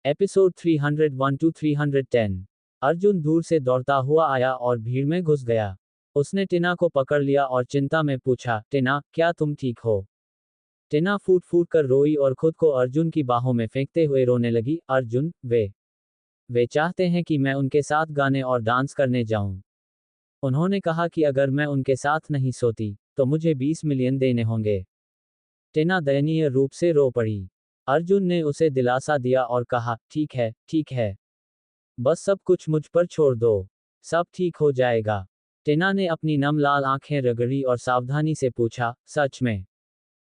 Episode 301 to 310। Arjun दूर से दौड़ता हुआ आया और भीड़ में घुस गया। उसने टीना को पकड़ लिया और चिंता में पूछा, टीना, क्या तुम ठीक हो? टीना फूट फूट कर रोई और खुद को अर्जुन की बाहों में फेंकते हुए रोने लगी। अर्जुन, वे चाहते हैं कि मैं उनके साथ गाने और डांस करने जाऊं। उन्होंने कहा कि अगर मैं उनके साथ नहीं सोती तो मुझे 20 मिलियन देने होंगे। टीना दयनीय रूप से रो पड़ी। अर्जुन ने उसे दिलासा दिया और कहा, ठीक है, ठीक है। बस सब कुछ मुझ पर छोड़ दो। सब ठीक हो जाएगा। टीना ने अपनी नम लाल आंखें रगड़ी और सावधानी से पूछा, सच में?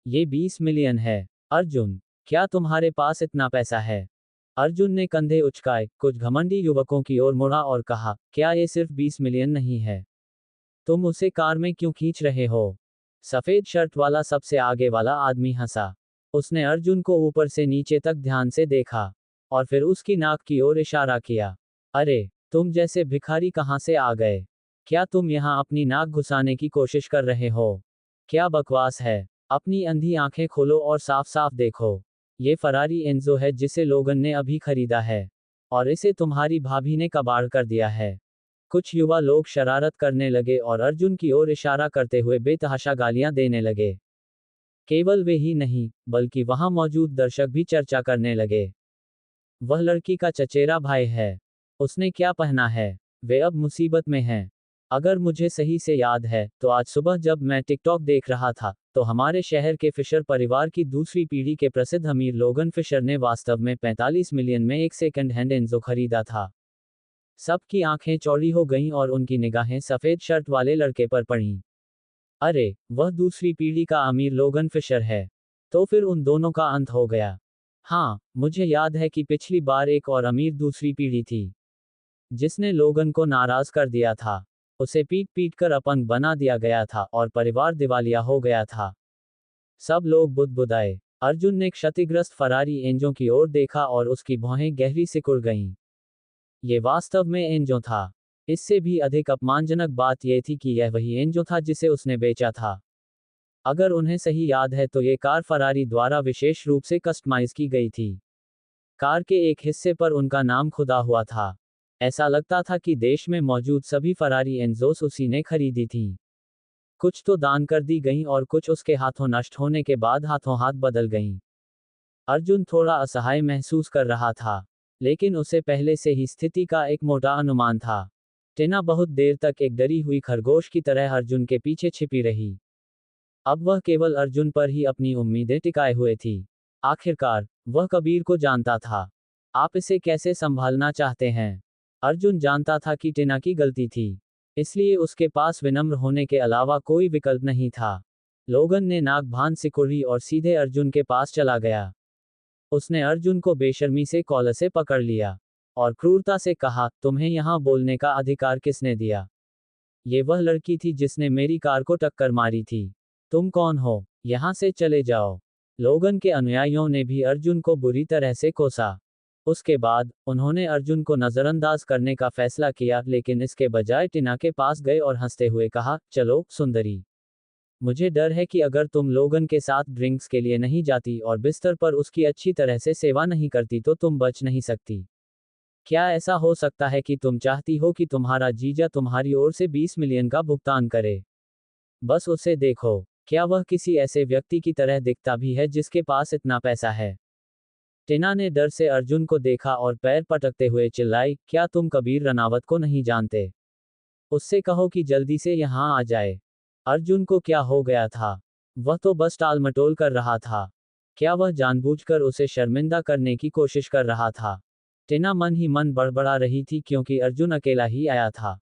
ये 20 मिलियन है? अर्जुन, क्या तुम्हारे पास इतना पैसा है? अर्जुन ने कंधे उचकाए, कुछ घमंडी युवकों की ओर मुड़ा और कहा, क्या ये सिर्फ 20 मिलियन नहीं है? तुम उसे कार में क्यों खींच रहे हो? सफेद शर्ट वाला सबसे आगे वाला आदमी हंसा। उसने अर्जुन को ऊपर से नीचे तक ध्यान से देखा और फिर उसकी नाक की ओर इशारा किया। अरे, तुम जैसे भिखारी कहां से आ गए? क्या तुम यहां अपनी नाक घुसाने की कोशिश कर रहे हो? क्या बकवास है? अपनी अंधी आंखें खोलो और साफ साफ देखो। ये फरारी एंजो है जिसे लोगन ने अभी खरीदा है और इसे तुम्हारी भाभी ने कबाड़ कर दिया है। कुछ युवा लोग शरारत करने लगे और अर्जुन की ओर इशारा करते हुए बेतहाशा गालियां देने लगे। केवल वे ही नहीं, बल्कि वहां मौजूद दर्शक भी चर्चा करने लगे। वह लड़की का चचेरा भाई है। उसने क्या पहना है? वे अब मुसीबत में हैं। अगर मुझे सही से याद है तो आज सुबह जब मैं टिकटॉक देख रहा था तो हमारे शहर के फिशर परिवार की दूसरी पीढ़ी के प्रसिद्ध अमीर लोगन फिशर ने वास्तव में 45 मिलियन में एक सेकंड हैंड एंजो खरीदा था। सबकी आंखें चौड़ी हो गईं और उनकी निगाहें सफेद शर्ट वाले लड़के पर पड़ीं। अरे, वह दूसरी पीढ़ी का अमीर लोगन फिशर है। तो फिर उन दोनों का अंत हो गया। हाँ, मुझे याद है कि पिछली बार एक और अमीर दूसरी पीढ़ी थी जिसने लोगन को नाराज कर दिया था। उसे पीट पीट कर अपंग बना दिया गया था और परिवार दिवालिया हो गया था। सब लोग बुदबुदाए। अर्जुन ने क्षतिग्रस्त फरारी एंजो की ओर देखा और उसकी भौहें गहरी सिकुड़ गईं। ये वास्तव में एंजो था। इससे भी अधिक अपमानजनक बात यह थी कि यह वही एंजो था जिसे उसने बेचा था। अगर उन्हें सही याद है तो ये कार फरारी द्वारा विशेष रूप से कस्टमाइज की गई थी। कार के एक हिस्से पर उनका नाम खुदा हुआ था। ऐसा लगता था कि देश में मौजूद सभी फरारी एंजोस उसी ने खरीदी थी। कुछ तो दान कर दी गईं और कुछ उसके हाथों नष्ट होने के बाद हाथों हाथ बदल गईं। अर्जुन थोड़ा असहाय महसूस कर रहा था, लेकिन उसे पहले से ही स्थिति का एक मोटा अनुमान था। टीना बहुत देर तक एक डरी हुई खरगोश की तरह अर्जुन के पीछे छिपी रही। अब वह केवल अर्जुन पर ही अपनी उम्मीदें टिकाए हुए थी। आखिरकार, वह कबीर को जानता था। आप इसे कैसे संभालना चाहते हैं? अर्जुन जानता था कि टीना की गलती थी, इसलिए उसके पास विनम्र होने के अलावा कोई विकल्प नहीं था। लोगन ने नाक भान सिकुड़ी और सीधे अर्जुन के पास चला गया। उसने अर्जुन को बेशर्मी से कॉलर से पकड़ लिया और क्रूरता से कहा, तुम्हें यहां बोलने का अधिकार किसने दिया? ये वह लड़की थी जिसने मेरी कार को टक्कर मारी थी। तुम कौन हो? यहां से चले जाओ। लोगन के अनुयायियों ने भी अर्जुन को बुरी तरह से कोसा। उसके बाद, उन्होंने अर्जुन को नजरअंदाज करने का फैसला किया, लेकिन इसके बजाय टीना के पास गए और हंसते हुए कहा, चलो, सुंदरी। मुझे डर है कि अगर तुम लोगन के साथ ड्रिंक्स के लिए नहीं जाती और बिस्तर पर उसकी अच्छी तरह से सेवा नहीं करती तो तुम बच नहीं सकती। क्या ऐसा हो सकता है कि तुम चाहती हो कि तुम्हारा जीजा तुम्हारी ओर से 20 मिलियन का भुगतान करे? बस उसे देखो। क्या वह किसी ऐसे व्यक्ति की तरह दिखता भी है जिसके पास इतना पैसा है? टीना ने डर से अर्जुन को देखा और पैर पटकते हुए चिल्लाई, क्या तुम कबीर रनावत को नहीं जानते? उससे कहो कि जल्दी से यहाँ आ जाए। अर्जुन को क्या हो गया था? वह तो बस टालमटोल कर रहा था। क्या वह जानबूझकर उसे शर्मिंदा करने की कोशिश कर रहा था? टीना मन ही मन बड़बड़ा रही थी क्योंकि अर्जुन अकेला ही आया था।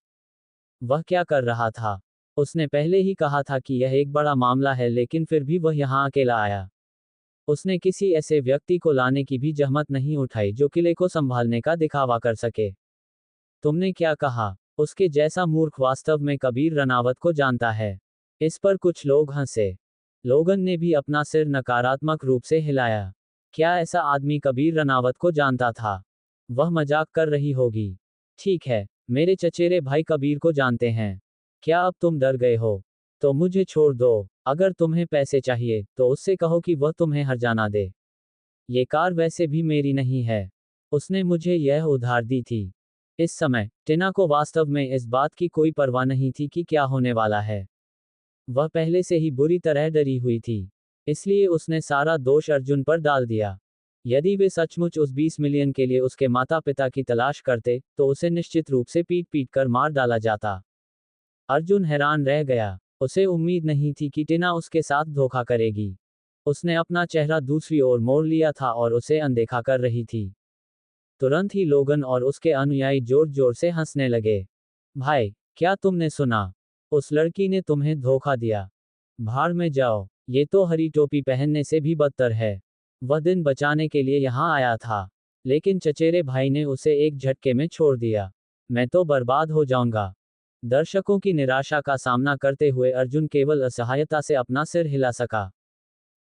वह क्या कर रहा था? उसने पहले ही कहा था कि यह एक बड़ा मामला है, लेकिन फिर भी वह यहाँ अकेला आया। उसने किसी ऐसे व्यक्ति को लाने की भी जहमत नहीं उठाई जो किले को संभालने का दिखावा कर सके। तुमने क्या कहा? उसके जैसा मूर्ख वास्तव में कबीर रनावत को जानता है। इस पर कुछ लोग हंसे। लोगन ने भी अपना सिर नकारात्मक रूप से हिलाया। क्या ऐसा आदमी कबीर रनावत को जानता था? वह मजाक कर रही होगी। ठीक है, मेरे चचेरे भाई कबीर को जानते हैं। क्या अब तुम डर गए हो? तो मुझे छोड़ दो। अगर तुम्हें पैसे चाहिए तो उससे कहो कि वह तुम्हें हर्जाना दे। ये कार वैसे भी मेरी नहीं है। उसने मुझे यह उधार दी थी। इस समय टिना को वास्तव में इस बात की कोई परवाह नहीं थी कि क्या होने वाला है। वह पहले से ही बुरी तरह डरी हुई थी। इसलिए उसने सारा दोष अर्जुन पर डाल दिया। यदि वे सचमुच उस 20 मिलियन के लिए उसके माता पिता की तलाश करते, तो उसे निश्चित रूप से पीट पीट कर मार डाला जाता। अर्जुन हैरान रह गया। उसे उम्मीद नहीं थी कि टिना उसके साथ धोखा करेगी। उसने अपना चेहरा दूसरी ओर मोड़ लिया था और उसे अनदेखा कर रही थी। तुरंत ही लोगन और उसके अनुयायी जोर जोर से हंसने लगे। भाई, क्या तुमने सुना? उस लड़की ने तुम्हें धोखा दिया। भाड़ में जाओ, ये तो हरी टोपी पहनने से भी बदतर है। वह दिन बचाने के लिए यहाँ आया था, लेकिन चचेरे भाई ने उसे एक झटके में छोड़ दिया। मैं तो बर्बाद हो जाऊंगा। दर्शकों की निराशा का सामना करते हुए अर्जुन केवल असहायता से अपना सिर हिला सका।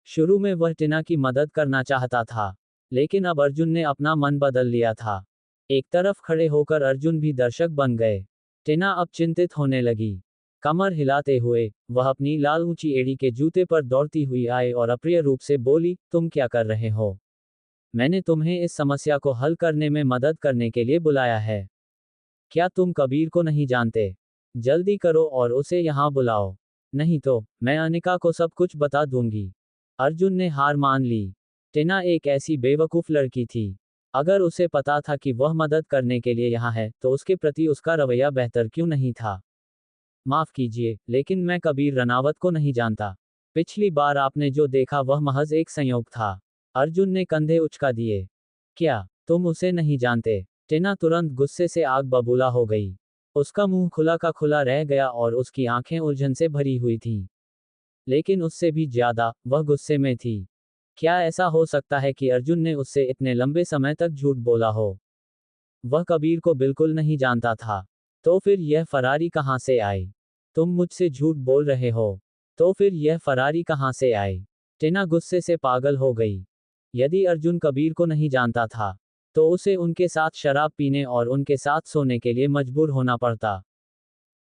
शुरू में वह टिना की मदद करना चाहता था, लेकिन अब अर्जुन ने अपना मन बदल लिया था। एक तरफ खड़े होकर अर्जुन भी दर्शक बन गए। टिना अब चिंतित होने लगी। कमर हिलाते हुए वह अपनी लाल ऊंची एड़ी के जूते पर दौड़ती हुई आई और अप्रिय रूप से बोली, तुम क्या कर रहे हो? मैंने तुम्हें इस समस्या को हल करने में मदद करने के लिए बुलाया है। क्या तुम कबीर को नहीं जानते? जल्दी करो और उसे यहाँ बुलाओ। नहीं तो मैं अनिका को सब कुछ बता दूंगी। अर्जुन ने हार मान ली। टिना एक ऐसी बेवकूफ लड़की थी। अगर उसे पता था कि वह मदद करने के लिए यहाँ है, तो उसके प्रति उसका रवैया बेहतर क्यों नहीं था? माफ कीजिए, लेकिन मैं कबीर रनावत को नहीं जानता। पिछली बार आपने जो देखा वह महज एक संयोग था। अर्जुन ने कंधे उचका दिए। क्या तुम उसे नहीं जानते? टिना तुरंत गुस्से से आग बबूला हो गई। उसका मुंह खुला का खुला रह गया और उसकी आंखें उलझन से भरी हुई थीं। लेकिन उससे भी ज्यादा वह गुस्से में थी। क्या ऐसा हो सकता है कि अर्जुन ने उससे इतने लंबे समय तक झूठ बोला हो? वह कबीर को बिल्कुल नहीं जानता था। तो फिर यह फरारी कहाँ से आई? तुम मुझसे झूठ बोल रहे हो। तो फिर यह फरारी कहाँ से आई? टिना गुस्से से पागल हो गई। यदि अर्जुन कबीर को नहीं जानता था, तो उसे उनके साथ शराब पीने और उनके साथ सोने के लिए मजबूर होना पड़ता।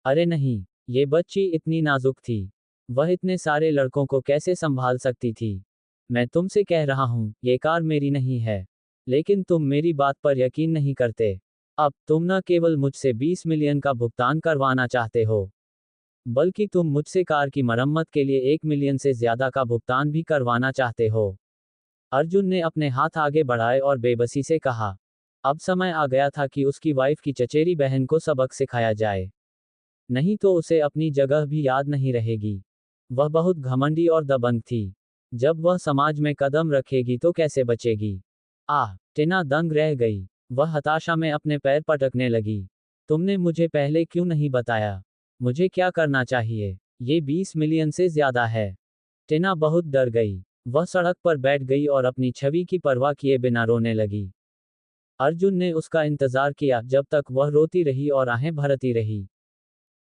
अरे नहीं, ये बच्ची इतनी नाजुक थी। वह इतने सारे लड़कों को कैसे संभाल सकती थी? मैं तुमसे कह रहा हूं, ये कार मेरी नहीं है। लेकिन तुम मेरी बात पर यकीन नहीं करते। अब तुम न केवल मुझसे 20 मिलियन का भुगतान करवाना चाहते हो, बल्कि तुम मुझसे कार की मरम्मत के लिए 1 मिलियन से ज्यादा का भुगतान भी करवाना चाहते हो। अर्जुन ने अपने हाथ आगे बढ़ाए और बेबसी से कहा। अब समय आ गया था कि उसकी वाइफ की चचेरी बहन को सबक सिखाया जाए। नहीं तो उसे अपनी जगह भी याद नहीं रहेगी। वह बहुत घमंडी और दबंग थी। जब वह समाज में कदम रखेगी तो कैसे बचेगी? टिना दंग रह गई। वह हताशा में अपने पैर पटकने लगी। तुमने मुझे पहले क्यों नहीं बताया? मुझे क्या करना चाहिए? ये 20 मिलियन से ज्यादा है। टिना बहुत डर गई। वह सड़क पर बैठ गई और अपनी छवि की परवाह किए बिना रोने लगी। अर्जुन ने उसका इंतजार किया जब तक वह रोती रही और आहें भरती रही।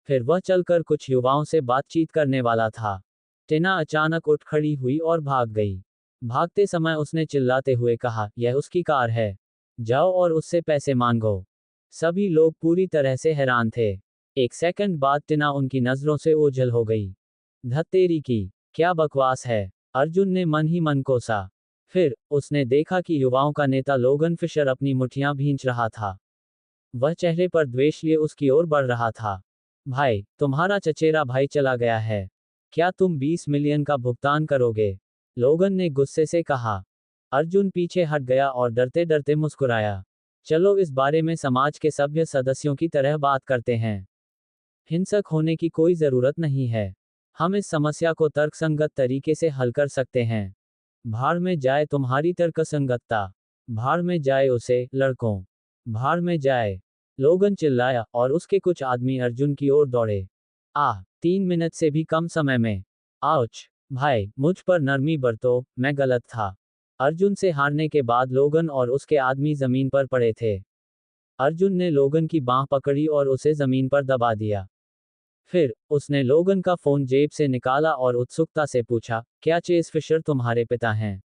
फिर वह चलकर कुछ युवाओं से बातचीत करने वाला था। टिना अचानक उठ खड़ी हुई और भाग गई। भागते समय उसने चिल्लाते हुए कहा, यह उसकी कार है। जाओ और उससे पैसे मांगो। सभी लोग पूरी तरह से हैरान थे। एक सेकंड बाद टिना उनकी नजरों से ओझल हो गई। धत्तेरी की, क्या बकवास है? अर्जुन ने मन ही मन कोसा। फिर उसने देखा कि युवाओं का नेता लोगन फिशर अपनी मुठ्ठियां भींच रहा था। वह चेहरे पर द्वेष लिए उसकी ओर बढ़ रहा था। भाई, तुम्हारा चचेरा भाई चला गया है। क्या तुम 20 मिलियन का भुगतान करोगे? लोगन ने गुस्से से कहा। अर्जुन पीछे हट गया और डरते डरते मुस्कुराया। चलो इस बारे में समाज के सभ्य सदस्यों की तरह बात करते हैं। हिंसक होने की कोई जरूरत नहीं है। हम इस समस्या को तर्कसंगत तरीके से हल कर सकते हैं। भाड़ में जाए तुम्हारी तर्कसंगतता। भाड़ में जाए उसे, लड़कों। भाड़ में जाए। लोगन चिल्लाया और उसके कुछ आदमी अर्जुन की ओर दौड़े। 3 मिनट से भी कम समय में। आउच! भाई, मुझ पर नरमी बरतो, मैं गलत था। अर्जुन से हारने के बाद लोगन और उसके आदमी जमीन पर पड़े थे। अर्जुन ने लोगन की बांह पकड़ी और उसे जमीन पर दबा दिया। फिर उसने लोगन का फोन जेब से निकाला और उत्सुकता से पूछा, क्या चेस फिशर तुम्हारे पिता हैं?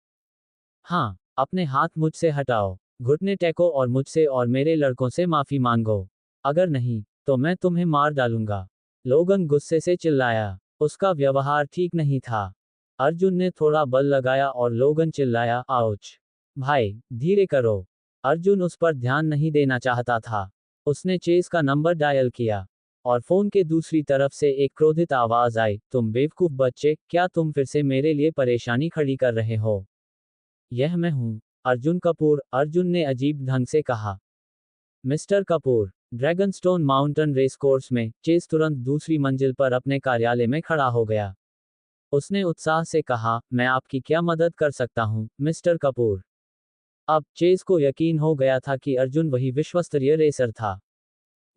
हाँ। अपने हाथ मुझसे हटाओ, घुटने टेको और मुझसे और मेरे लड़कों से माफी मांगो। अगर नहीं, तो मैं तुम्हें मार डालूंगा। लोगन गुस्से से चिल्लाया। उसका व्यवहार ठीक नहीं था। अर्जुन ने थोड़ा बल लगाया और लोगन चिल्लाया, आउच! भाई, धीरे करो। अर्जुन उस पर ध्यान नहीं देना चाहता था। उसने चेज का नंबर डायल किया और फोन के दूसरी तरफ से एक क्रोधित आवाज आई, तुम बेवकूफ बच्चे, क्या तुम फिर से मेरे लिए परेशानी खड़ी कर रहे हो? यह मैं हूं, अर्जुन कपूर, अर्जुन ने अजीब ढंग से कहा। Mister Kapoor. Dragonstone mountain race course में चेज तुरंत दूसरी मंजिल पर अपने कार्यालय में खड़ा हो गया। उसने उत्साह से कहा, मैं आपकी क्या मदद कर सकता हूं, मिस्टर कपूर? अब चेज को यकीन हो गया था कि अर्जुन वही विश्वस्तरीय रेसर था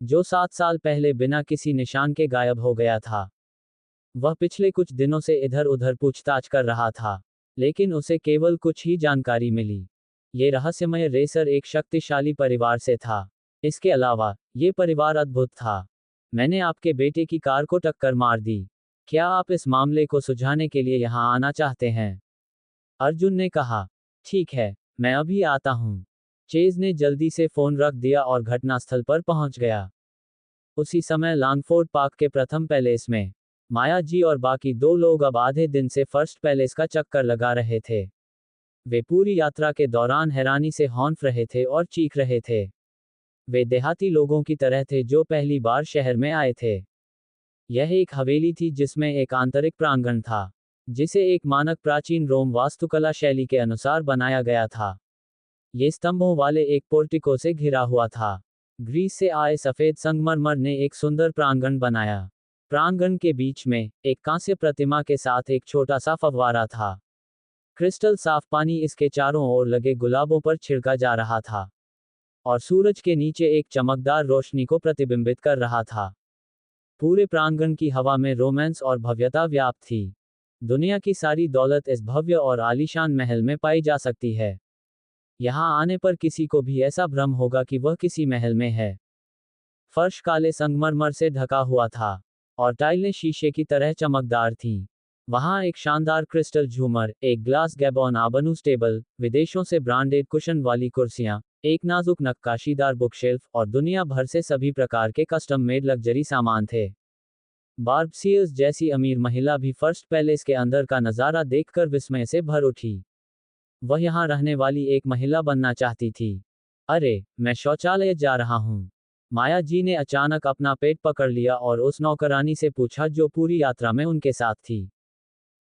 जो 7 साल पहले बिना किसी निशान के गायब हो गया था। वह पिछले कुछ दिनों से इधर उधर पूछताछ कर रहा था, लेकिन उसे केवल कुछ ही जानकारी मिली। ये रहस्यमय रेसर एक शक्तिशाली परिवार से था। इसके अलावा ये परिवार अद्भुत था। मैंने आपके बेटे की कार को टक्कर मार दी। क्या आप इस मामले को सुलझाने के लिए यहाँ आना चाहते हैं? अर्जुन ने कहा। ठीक है, मैं अभी आता हूँ। चेज ने जल्दी से फोन रख दिया और घटनास्थल पर पहुंच गया। उसी समय लॉन्गफोर्ड पार्क के प्रथम पैलेस में माया जी और बाकी 2 लोग अब आधे दिन से फर्स्ट पैलेस का चक्कर लगा रहे थे। वे पूरी यात्रा के दौरान हैरानी से हौंफ रहे थे और चीख रहे थे। वे देहाती लोगों की तरह थे जो पहली बार शहर में आए थे। यह एक हवेली थी जिसमें एक आंतरिक प्रांगण था, जिसे एक मानक प्राचीन रोम वास्तुकला शैली के अनुसार बनाया गया था। ये स्तंभों वाले एक पोर्टिको से घिरा हुआ था। ग्रीस से आए सफेद संगमरमर ने एक सुंदर प्रांगण बनाया। प्रांगण के बीच में एक कांस्य प्रतिमा के साथ एक छोटा सा फव्वारा था। क्रिस्टल साफ पानी इसके चारों ओर लगे गुलाबों पर छिड़का जा रहा था और सूरज के नीचे एक चमकदार रोशनी को प्रतिबिंबित कर रहा था। पूरे प्रांगण की हवा में रोमांस और भव्यता व्याप्त थी। दुनिया की सारी दौलत इस भव्य और आलीशान महल में पाई जा सकती है। यहाँ आने पर किसी को भी ऐसा भ्रम होगा कि वह किसी महल में है। फर्श काले संगमरमर से ढका हुआ था और टाइलें शीशे की तरह चमकदार थीं। वहाँ एक शानदार क्रिस्टल झूमर, एक ग्लास गैबॉन आबनूस टेबल, विदेशों से ब्रांडेड कुशन वाली कुर्सियाँ, एक नाजुक नक्काशीदार बुकशेल्फ और दुनिया भर से सभी प्रकार के कस्टम मेड लग्जरी सामान थे। बार्ब सीयर्स जैसी अमीर महिला भी फर्स्ट पैलेस के अंदर का नज़ारा देखकर विस्मय से भर उठी। वह यहाँ रहने वाली एक महिला बनना चाहती थी। अरे, मैं शौचालय जा रहा हूँ। माया जी ने अचानक अपना पेट पकड़ लिया और उस नौकरानी से पूछा जो पूरी यात्रा में उनके साथ थी।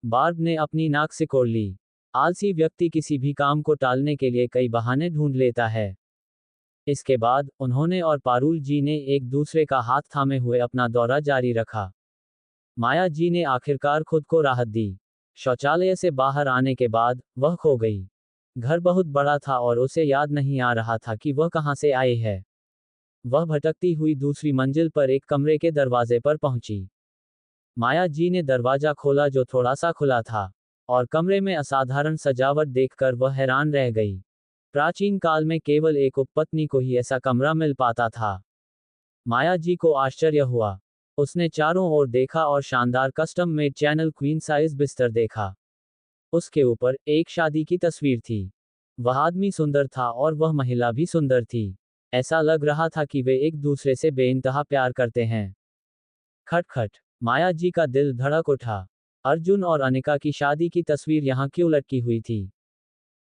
बार्ब ने अपनी नाक सिकोड़ ली। आलसी व्यक्ति किसी भी काम को टालने के लिए कई बहाने ढूंढ लेता है। इसके बाद उन्होंने और पारुल जी ने एक दूसरे का हाथ थामे हुए अपना दौरा जारी रखा। माया जी ने आखिरकार खुद को राहत दी। शौचालय से बाहर आने के बाद वह खो गई। घर बहुत बड़ा था और उसे याद नहीं आ रहा था कि वह कहाँ से आई है। वह भटकती हुई दूसरी मंजिल पर एक कमरे के दरवाजे पर पहुंची। माया जी ने दरवाजा खोला जो थोड़ा सा खुला था और कमरे में असाधारण सजावट देखकर वह हैरान रह गई। प्राचीन काल में केवल एक उपपत्नी को ही ऐसा कमरा मिल पाता था। माया जी को आश्चर्य हुआ। उसने चारों ओर देखा और शानदार custom made channel queen size बिस्तर देखा। उसके ऊपर एक शादी की तस्वीर थी। वह आदमी सुंदर था और वह महिला भी सुंदर थी। ऐसा लग रहा था कि वे एक दूसरे से बेइंतहा प्यार करते हैं। खटखट। माया जी का दिल धड़क उठा। अर्जुन और अनिका की शादी की तस्वीर यहाँ क्यों लटकी हुई थी?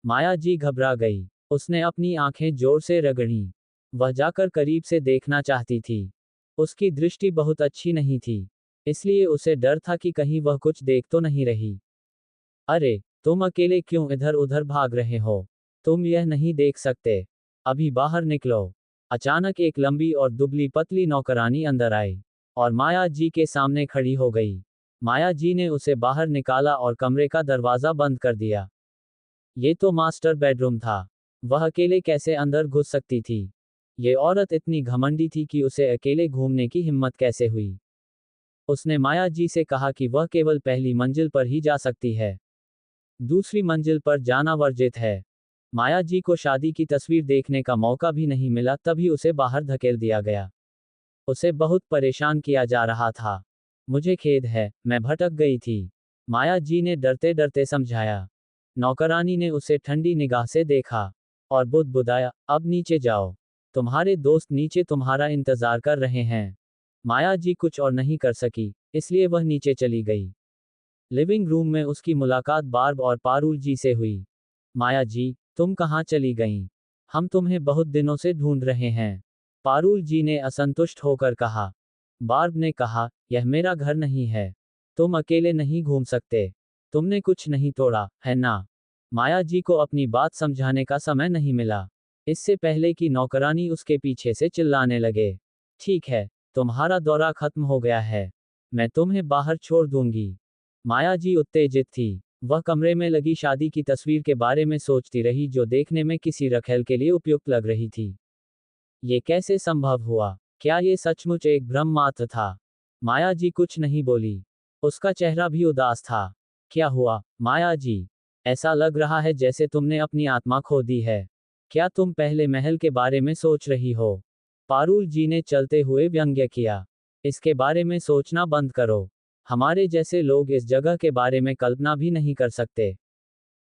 माया जी घबरा गई। उसने अपनी आंखें जोर से रगड़ी। वह जाकर करीब से देखना चाहती थी। उसकी दृष्टि बहुत अच्छी नहीं थी, इसलिए उसे डर था कि कहीं वह कुछ देख तो नहीं रही। अरे, तुम अकेले क्यों इधर उधर भाग रहे हो? तुम यह नहीं देख सकते? अभी बाहर निकलो। अचानक एक लंबी और दुबली पतली नौकरानी अंदर आई और माया जी के सामने खड़ी हो गई। माया जी ने उसे बाहर निकाला और कमरे का दरवाजा बंद कर दिया। ये तो मास्टर बेडरूम था। वह अकेले कैसे अंदर घुस सकती थी? ये औरत इतनी घमंडी थी कि उसे अकेले घूमने की हिम्मत कैसे हुई? उसने माया जी से कहा कि वह केवल पहली मंजिल पर ही जा सकती है। दूसरी मंजिल पर जाना वर्जित है। माया जी को शादी की तस्वीर देखने का मौका भी नहीं मिला, तभी उसे बाहर धकेल दिया गया। उसे बहुत परेशान किया जा रहा था। मुझे खेद है, मैं भटक गई थी, माया जी ने डरते डरते समझाया। नौकरानी ने उसे ठंडी निगाह से देखा और बुदबुदाया, अब नीचे जाओ। तुम्हारे दोस्त नीचे तुम्हारा इंतजार कर रहे हैं। माया जी कुछ और नहीं कर सकी, इसलिए वह नीचे चली गई। लिविंग रूम में उसकी मुलाकात बार्ब और पारुल जी से हुई। माया जी, तुम कहाँ चली गईं? हम तुम्हें बहुत दिनों से ढूंढ रहे हैं। पारुल जी ने असंतुष्ट होकर कहा। बार्ब ने कहा, यह मेरा घर नहीं है। तुम अकेले नहीं घूम सकते। तुमने कुछ नहीं तोड़ा, है ना? माया जी को अपनी बात समझाने का समय नहीं मिला। इससे पहले कि नौकरानी उसके पीछे से चिल्लाने लगे। ठीक है, तुम्हारा दौरा खत्म हो गया है। मैं तुम्हें बाहर छोड़ दूंगी। माया जी उत्तेजित थी। वह कमरे में लगी शादी की तस्वीर के बारे में सोचती रही जो देखने में किसी रखेल के लिए उपयुक्त लग रही थी। ये कैसे संभव हुआ? क्या ये सचमुच एक भ्रम मात्र था? माया जी कुछ नहीं बोली। उसका चेहरा भी उदास था। क्या हुआ, माया जी? ऐसा लग रहा है जैसे तुमने अपनी आत्मा खो दी है। क्या तुम पहले महल के बारे में सोच रही हो? पारुल जी ने चलते हुए व्यंग्य किया। इसके बारे में सोचना बंद करो। हमारे जैसे लोग इस जगह के बारे में कल्पना भी नहीं कर सकते।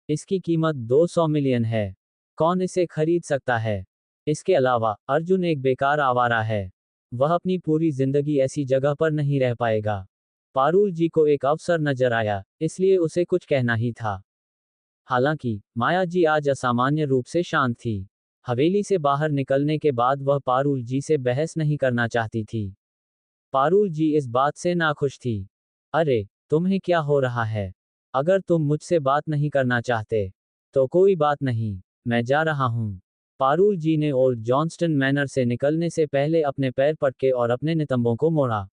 इसकी कीमत 200 मिलियन है। कौन इसे खरीद सकता है? इसके अलावा, अर्जुन एक बेकार आवारा है। वह अपनी पूरी जिंदगी ऐसी जगह पर नहीं रह पाएगा। पारुल जी को एक अवसर नजर आया, इसलिए उसे कुछ कहना ही था। हालांकि, माया जी आज असामान्य रूप से शांत थी। हवेली से बाहर निकलने के बाद वह पारुल जी से बहस नहीं करना चाहती थी। पारुल जी इस बात से नाखुश थी। अरे, तुम्हें क्या हो रहा है? अगर तुम मुझसे बात नहीं करना चाहते, तो कोई बात नहीं, मैं जा रहा हूं। पारुल जी ने ओल्ड जॉन्स्टन मैनर से निकलने से पहले अपने पैर पटके और अपने नितंबों को मोड़ा।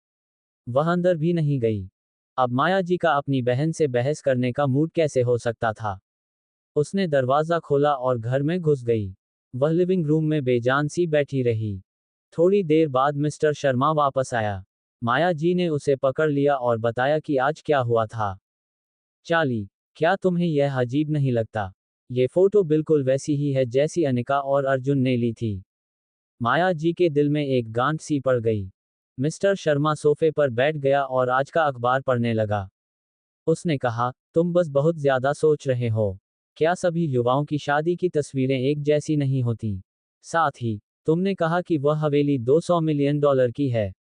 वह अंदर भी नहीं गई। अब माया जी का अपनी बहन से बहस करने का मूड कैसे हो सकता था? उसने दरवाजा खोला और घर में घुस गई। वह लिविंग रूम में बेजान सी बैठी रही। थोड़ी देर बाद मिस्टर शर्मा वापस आया। माया जी ने उसे पकड़ लिया और बताया कि आज क्या हुआ था। चार्ली, क्या तुम्हें यह अजीब नहीं लगता? ये फोटो बिल्कुल वैसी ही है जैसी अनिका और अर्जुन ने ली थी। माया जी के दिल में एक गांठ सी पड़ गई। मिस्टर शर्मा सोफे पर बैठ गया और आज का अखबार पढ़ने लगा। उसने कहा, तुम बस बहुत ज्यादा सोच रहे हो। क्या सभी युवाओं की शादी की तस्वीरें एक जैसी नहीं होती? साथ ही, तुमने कहा कि वह हवेली 200 मिलियन डॉलर की है।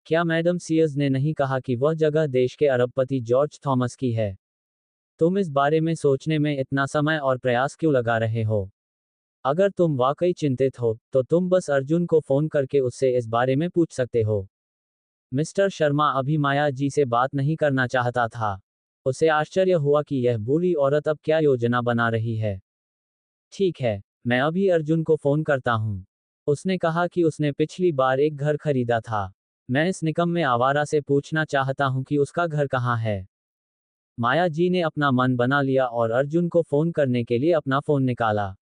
क्या मैडम सीयर्स ने नहीं कहा कि वह जगह देश के अरबपति जॉर्ज थॉमस की है? तुम इस बारे में सोचने में इतना समय और प्रयास क्यों लगा रहे हो? अगर तुम वाकई चिंतित हो, तो तुम बस अर्जुन को फोन करके उससे इस बारे में पूछ सकते हो। मिस्टर शर्मा अभी माया जी से बात नहीं करना चाहता था। उसे आश्चर्य हुआ कि यह बूढ़ी औरत अब क्या योजना बना रही है। ठीक है, मैं अभी अर्जुन को फोन करता हूँ। उसने कहा कि उसने पिछली बार एक घर खरीदा था। मैं इस निकम्मे आवारा से पूछना चाहता हूँ कि उसका घर कहाँ है। माया जी ने अपना मन बना लिया और अर्जुन को फोन करने के लिए अपना फोन निकाला।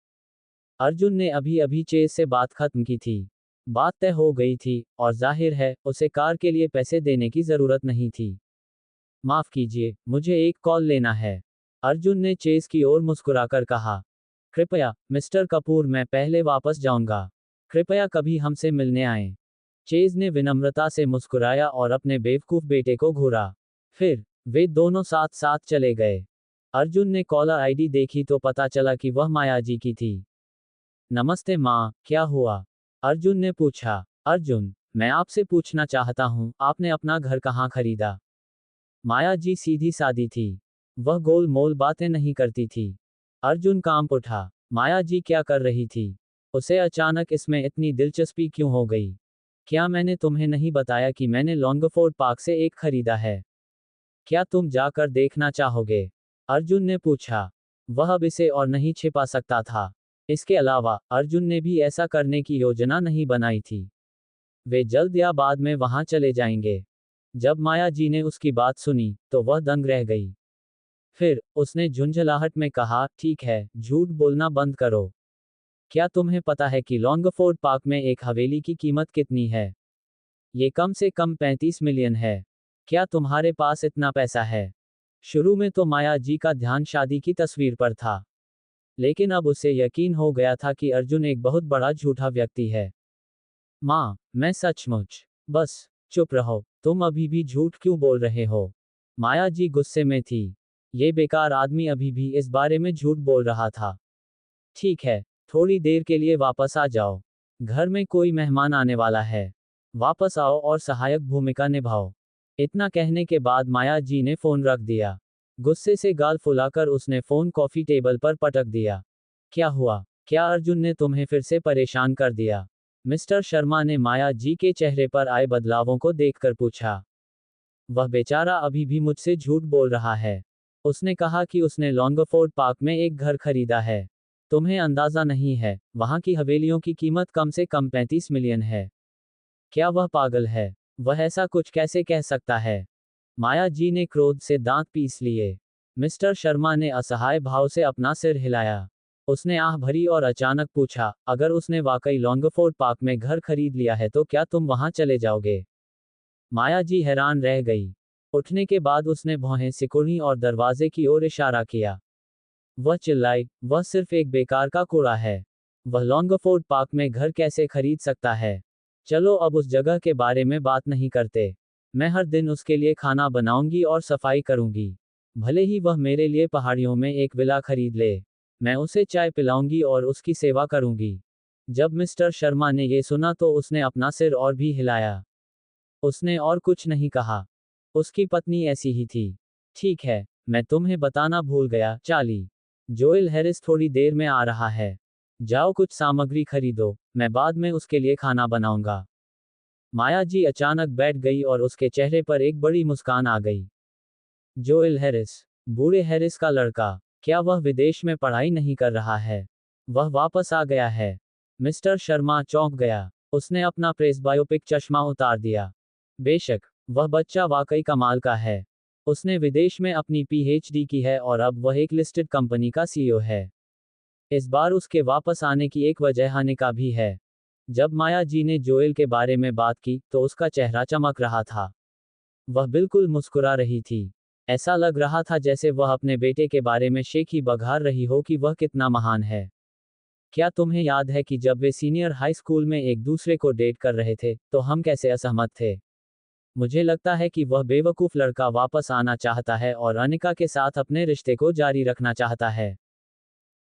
अर्जुन ने अभी अभी चेज से बात खत्म की थी। बात तय हो गई थी, और जाहिर है, उसे कार के लिए पैसे देने की जरूरत नहीं थी। माफ कीजिए, मुझे एक कॉल लेना है। अर्जुन ने चेज की ओर मुस्कुराकर कहा। कृपया, मिस्टर कपूर, मैं पहले वापस जाऊंगा। कृपया कभी हमसे मिलने आएं। चेज ने विनम्रता से मुस्कुराया और अपने बेवकूफ बेटे को घूरा। फिर, वे दोनों साथ साथ चले गए। अर्जुन ने कॉलर आईडी देखी तो पता चला कि वह माया जी की थी। नमस्ते माँ, क्या हुआ? अर्जुन ने पूछा। अर्जुन, मैं आपसे पूछना चाहता हूँ, आपने अपना घर कहाँ खरीदा? माया जी सीधी सादी थी। वह गोल मोल बातें नहीं करती थी। अर्जुन कांप उठा। माया जी क्या कर रही थी? उसे अचानक इसमें इतनी दिलचस्पी क्यों हो गई? क्या मैंने तुम्हें नहीं बताया कि मैंने लॉन्गफोर्ड पार्क से एक खरीदा है? क्या तुम जाकर देखना चाहोगे? अर्जुन ने पूछा। वह अब इसे और नहीं छिपा सकता था। इसके अलावा, अर्जुन ने भी ऐसा करने की योजना नहीं बनाई थी। वे जल्द या बाद में वहां चले जाएंगे। जब माया जी ने उसकी बात सुनी, तो वह दंग रह गई। फिर, उसने झुंझलाहट में कहा, ठीक है, झूठ बोलना बंद करो। क्या तुम्हें पता है कि लॉन्गफोर्ड पार्क में एक हवेली की कीमत कितनी है? ये कम से कम 35 मिलियन है। क्या तुम्हारे पास इतना पैसा है? शुरू में तो माया जी का ध्यान शादी की तस्वीर पर था। लेकिन अब उसे यकीन हो गया था कि अर्जुन एक बहुत बड़ा झूठा व्यक्ति है। माँ, मैं सचमुच। बस, चुप रहो, तुम अभी भी झूठ क्यों बोल रहे हो? माया जी गुस्से में थी। ये बेकार आदमी अभी भी इस बारे में झूठ बोल रहा था। ठीक है, थोड़ी देर के लिए वापस आ जाओ। घर में कोई मेहमान आने वाला है। वापस आओ और सहायक भूमिका निभाओ। इतना कहने के बाद माया जी ने फोन रख दिया। गुस्से से गाल फुलाकर उसने फोन कॉफी टेबल पर पटक दिया। क्या हुआ? क्या अर्जुन ने तुम्हें फिर से परेशान कर दिया? मिस्टर शर्मा ने माया जी के चेहरे पर आए बदलावों को देखकर पूछा। वह बेचारा अभी भी मुझसे झूठ बोल रहा है। उसने कहा कि उसने लॉन्गफोर्ड पार्क में एक घर खरीदा है। तुम्हें अंदाजा नहीं है, वहां की हवेलियों की कीमत कम से कम 35 मिलियन है। क्या वह पागल है? वह ऐसा कुछ कैसे कह सकता है? माया जी ने क्रोध से दांत पीस लिए। मिस्टर शर्मा ने असहाय भाव से अपना सिर हिलाया। उसने आह भरी और अचानक पूछा, अगर उसने वाकई लॉन्गफोर्ड पार्क में घर खरीद लिया है तो क्या तुम वहां चले जाओगे? माया जी हैरान रह गई। उठने के बाद उसने भौहें सिकुड़ी और दरवाजे की ओर इशारा किया। वह चिल्लाई, वह सिर्फ एक बेकार का कूड़ा है। वह लॉन्गफोर्ड पार्क में घर कैसे खरीद सकता है? चलो अब उस जगह के बारे में बात नहीं करते। मैं हर दिन उसके लिए खाना बनाऊंगी और सफाई करूंगी। भले ही वह मेरे लिए पहाड़ियों में एक विला खरीद ले। मैं उसे चाय पिलाऊंगी और उसकी सेवा करूंगी। जब मिस्टर शर्मा ने ये सुना तो उसने अपना सिर और भी हिलाया। उसने और कुछ नहीं कहा। उसकी पत्नी ऐसी ही थी। ठीक है, मैं तुम्हें बताना भूल गया, चार्ली। जोएल हैरिस थोड़ी देर में आ रहा है। जाओ कुछ सामग्री खरीदो, मैं बाद में उसके लिए खाना बनाऊंगा। माया जी अचानक बैठ गई और उसके चेहरे पर एक बड़ी मुस्कान आ गई। जोएल हैरिस, बूढ़े हैरिस का लड़का, क्या वह विदेश में पढ़ाई नहीं कर रहा है? वह वापस आ गया है। मिस्टर शर्मा चौंक गया। उसने अपना प्रेसबायोपिक चश्मा उतार दिया। बेशक, वह बच्चा वाकई कमाल का है। उसने विदेश में अपनी पीएचडी की है और अब वह एक लिस्टेड कंपनी का सीईओ है। इस बार उसके वापस आने की एक वजह अनिका भी है। जब माया जी ने जोएल के बारे में बात की तो उसका चेहरा चमक रहा था। वह बिल्कुल मुस्कुरा रही थी। ऐसा लग रहा था जैसे वह अपने बेटे के बारे में शेखी बघार रही हो कि वह कितना महान है। क्या तुम्हें याद है कि जब वे सीनियर हाई स्कूल में एक दूसरे को डेट कर रहे थे तो हम कैसे असहमत थे? मुझे लगता है कि वह बेवकूफ लड़का वापस आना चाहता है और अनिका के साथ अपने रिश्ते को जारी रखना चाहता है।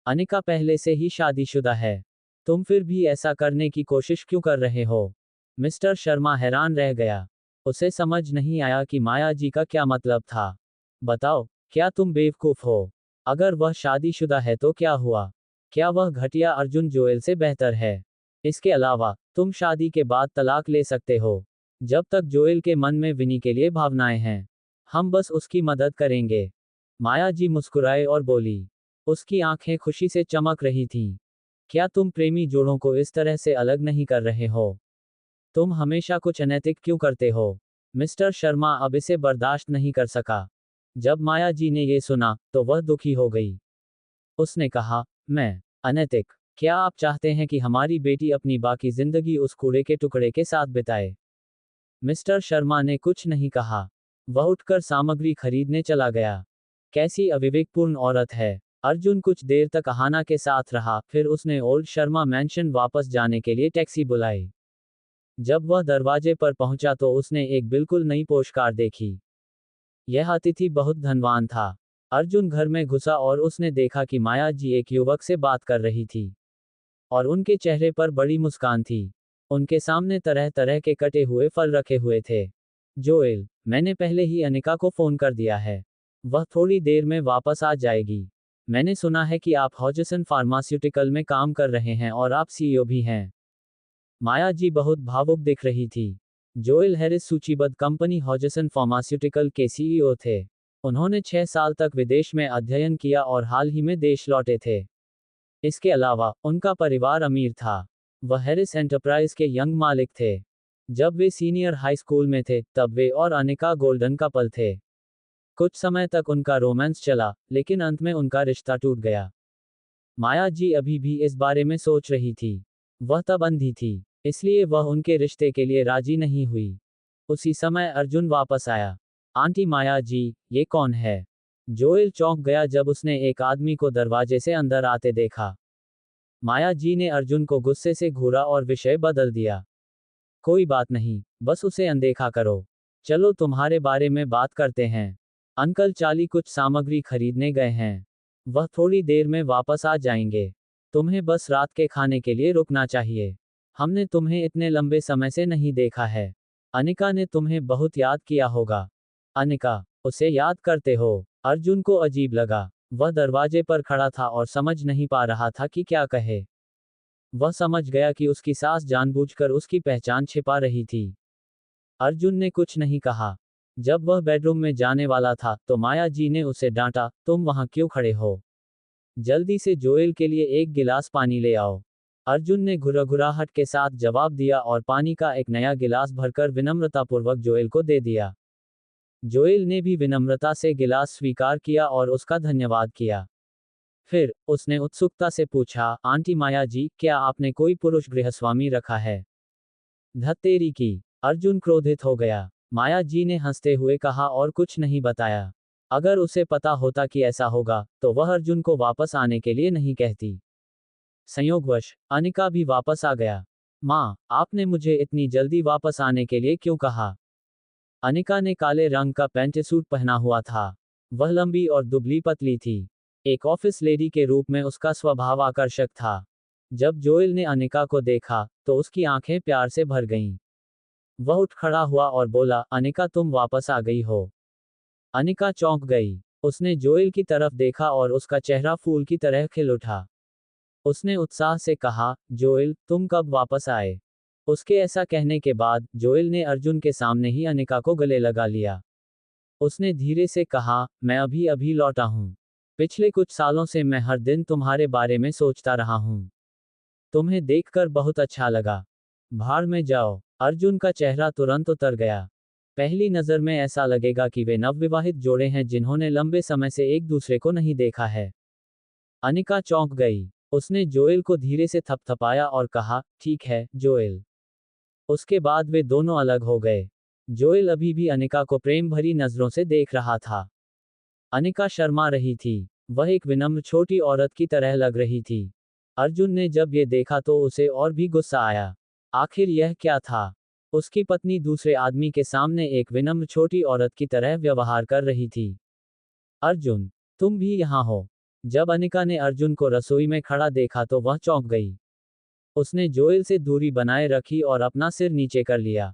अनिका पहले से ही शादीशुदा है। तुम फिर भी ऐसा करने की कोशिश क्यों कर रहे हो? मिस्टर शर्मा हैरान रह गया। उसे समझ नहीं आया कि माया जी का क्या मतलब था। बताओ, क्या तुम बेवकूफ हो? अगर वह शादीशुदा है तो क्या हुआ? क्या वह घटिया अर्जुन जोएल से बेहतर है? इसके अलावा, तुम शादी के बाद तलाक ले सकते हो। जब तक जोएल के मन में विनी के लिए भावनाएं हैं, हम बस उसकी मदद करेंगे। माया जी मुस्कुराए और बोली। उसकी आंखें खुशी से चमक रही थीं। क्या तुम प्रेमी जोड़ों को इस तरह से अलग नहीं कर रहे हो? तुम हमेशा कुछ अनैतिक क्यों करते हो? मिस्टर शर्मा अब इसे बर्दाश्त नहीं कर सका। जब माया जी ने ये सुना तो वह दुखी हो गई। उसने कहा, मैं अनैतिक? क्या आप चाहते हैं कि हमारी बेटी अपनी बाकी जिंदगी उस कूड़े के टुकड़े के साथ बिताए? मिस्टर शर्मा ने कुछ नहीं कहा। वह उठकर सामग्री खरीदने चला गया। कैसी अविवेकपूर्ण औरत है। अर्जुन कुछ देर तक अहाना के साथ रहा, फिर उसने ओल्ड शर्मा मैंशन वापस जाने के लिए टैक्सी बुलाई। जब वह दरवाजे पर पहुंचा तो उसने एक बिल्कुल नई पोस्टकार्ड देखी। यह अतिथि बहुत धनवान था। अर्जुन घर में घुसा और उसने देखा कि माया जी एक युवक से बात कर रही थी और उनके चेहरे पर बड़ी मुस्कान थी। उनके सामने तरह तरह के कटे हुए फल रखे हुए थे। जोएल, मैंने पहले ही अनिका को फोन कर दिया है। वह थोड़ी देर में वापस आ जाएगी। मैंने सुना है कि आप हॉजसन फार्मास्यूटिकल में काम कर रहे हैं और आप सीईओ भी हैं। माया जी बहुत भावुक दिख रही थी। जोएल हैरिस सूचीबद्ध कंपनी हॉजसन फार्मास्यूटिकल के सीईओ थे। उन्होंने 6 साल तक विदेश में अध्ययन किया और हाल ही में देश लौटे थे। इसके अलावा, उनका परिवार अमीर था। वह हैरिस एंटरप्राइज के यंग मालिक थे। जब वे सीनियर हाई स्कूल में थे तब वे और अनिका गोल्डन कपल थे। कुछ समय तक उनका रोमांस चला, लेकिन अंत में उनका रिश्ता टूट गया। माया जी अभी भी इस बारे में सोच रही थी। वह तब अंधी थी, इसलिए वह उनके रिश्ते के लिए राजी नहीं हुई। उसी समय अर्जुन वापस आया। आंटी माया जी, ये कौन है? जोएल चौंक गया जब उसने एक आदमी को दरवाजे से अंदर आते देखा। माया जी ने अर्जुन को गुस्से से घूरा और विषय बदल दिया। कोई बात नहीं, बस उसे अनदेखा करो। चलो तुम्हारे बारे में बात करते हैं। अंकल चार्ली कुछ सामग्री खरीदने गए हैं। वह थोड़ी देर में वापस आ जाएंगे। तुम्हें बस रात के खाने के लिए रुकना चाहिए। हमने तुम्हें इतने लंबे समय से नहीं देखा है। अनिका ने तुम्हें बहुत याद किया होगा। अनिका, उसे याद करते हो? अर्जुन को अजीब लगा। वह दरवाजे पर खड़ा था और समझ नहीं पा रहा था कि क्या कहे। वह समझ गया कि उसकी सास जानबूझकर उसकी पहचान छिपा रही थी। अर्जुन ने कुछ नहीं कहा। जब वह बेडरूम में जाने वाला था तो माया जी ने उसे डांटा, तुम वहां क्यों खड़े हो? जल्दी से जोएल के लिए एक गिलास पानी ले आओ। अर्जुन ने घुरघुराहट के साथ जवाब दिया और पानी का एक नया गिलास भरकर विनम्रतापूर्वक जोएल को दे दिया। जोएल ने भी विनम्रता से गिलास स्वीकार किया और उसका धन्यवाद किया। फिर उसने उत्सुकता से पूछा, आंटी माया जी, क्या आपने कोई पुरुष गृहस्वामी रखा है? धत्तेरी की! अर्जुन क्रोधित हो गया। माया जी ने हंसते हुए कहा, और कुछ नहीं बताया। अगर उसे पता होता कि ऐसा होगा तो वह अर्जुन को वापस आने के लिए नहीं कहती। संयोगवश अनिका भी वापस आ गया। माँ, आपने मुझे इतनी जल्दी वापस आने के लिए क्यों कहा? अनिका ने काले रंग का पैंट सूट पहना हुआ था। वह लंबी और दुबली पतली थी। एक ऑफिस लेडी के रूप में उसका स्वभाव आकर्षक था। जब जोएल ने अनिका को देखा तो उसकी आंखें प्यार से भर गईं। वह उठ खड़ा हुआ और बोला, अनिका, तुम वापस आ गई हो। अनिका चौंक गई। उसने जोएल की तरफ देखा और उसका चेहरा फूल की तरह खिल उठा। उसने उत्साह से कहा, जोएल, तुम कब वापस आए? उसके ऐसा कहने के बाद जोएल ने अर्जुन के सामने ही अनिका को गले लगा लिया। उसने धीरे से कहा, मैं अभी अभी लौटा हूँ। पिछले कुछ सालों से मैं हर दिन तुम्हारे बारे में सोचता रहा हूँ। तुम्हें देखकर बहुत अच्छा लगा। भाड़ में जाओ। अर्जुन का चेहरा तुरंत उतर गया। पहली नज़र में ऐसा लगेगा कि वे नवविवाहित जोड़े हैं जिन्होंने लंबे समय से एक दूसरे को नहीं देखा है। अनिका चौंक गई। उसने जोएल को धीरे से थपथपाया और कहा, ठीक है, जोएल। उसके बाद वे दोनों अलग हो गए। जोएल अभी भी अनिका को प्रेम भरी नजरों से देख रहा था। अनिका शर्मा रही थी। वह एक विनम्र छोटी औरत की तरह लग रही थी। अर्जुन ने जब ये देखा तो उसे और भी गुस्सा आया। आखिर यह क्या था? उसकी पत्नी दूसरे आदमी के सामने एक विनम्र छोटी औरत की तरह व्यवहार कर रही थी। अर्जुन, तुम भी यहाँ हो? जब अनिका ने अर्जुन को रसोई में खड़ा देखा तो वह चौंक गई। उसने जोएल से दूरी बनाए रखी और अपना सिर नीचे कर लिया।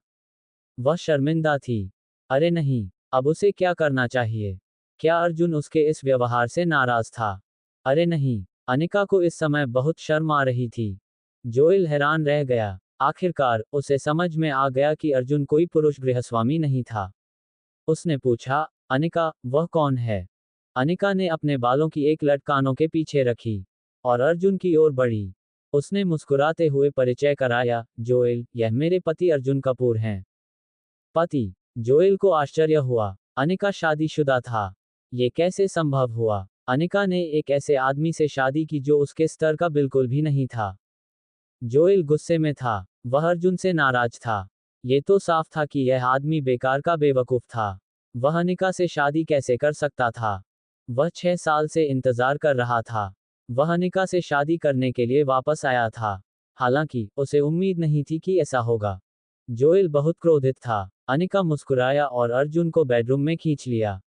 वह शर्मिंदा थी। अरे नहीं, अब उसे क्या करना चाहिए? क्या अर्जुन उसके इस व्यवहार से नाराज था? अरे नहीं, अनिका को इस समय बहुत शर्म आ रही थी। जोएल हैरान रह गया। आखिरकार उसे समझ में आ गया कि अर्जुन कोई पुरुष गृहस्वामी नहीं था। उसने पूछा, अनिका, वह कौन है? अनिका ने अपने बालों की एक लट कानों के पीछे रखी और अर्जुन की ओर बढ़ी। उसने मुस्कुराते हुए परिचय कराया, जोएल, यह मेरे पति अर्जुन कपूर हैं। पति? जोएल को आश्चर्य हुआ। अनिका शादीशुदा था। ये कैसे संभव हुआ? अनिका ने एक ऐसे आदमी से शादी की जो उसके स्तर का बिल्कुल भी नहीं था। जोएल गुस्से में था। वह अर्जुन से नाराज था। ये तो साफ था कि यह आदमी बेकार का बेवकूफ था। वह अनिका से शादी कैसे कर सकता था? वह 6 साल से इंतजार कर रहा था। वह अनिका से शादी करने के लिए वापस आया था। हालांकि उसे उम्मीद नहीं थी कि ऐसा होगा। जोएल बहुत क्रोधित था। अनिका मुस्कुराया और अर्जुन को बेडरूम में खींच लिया।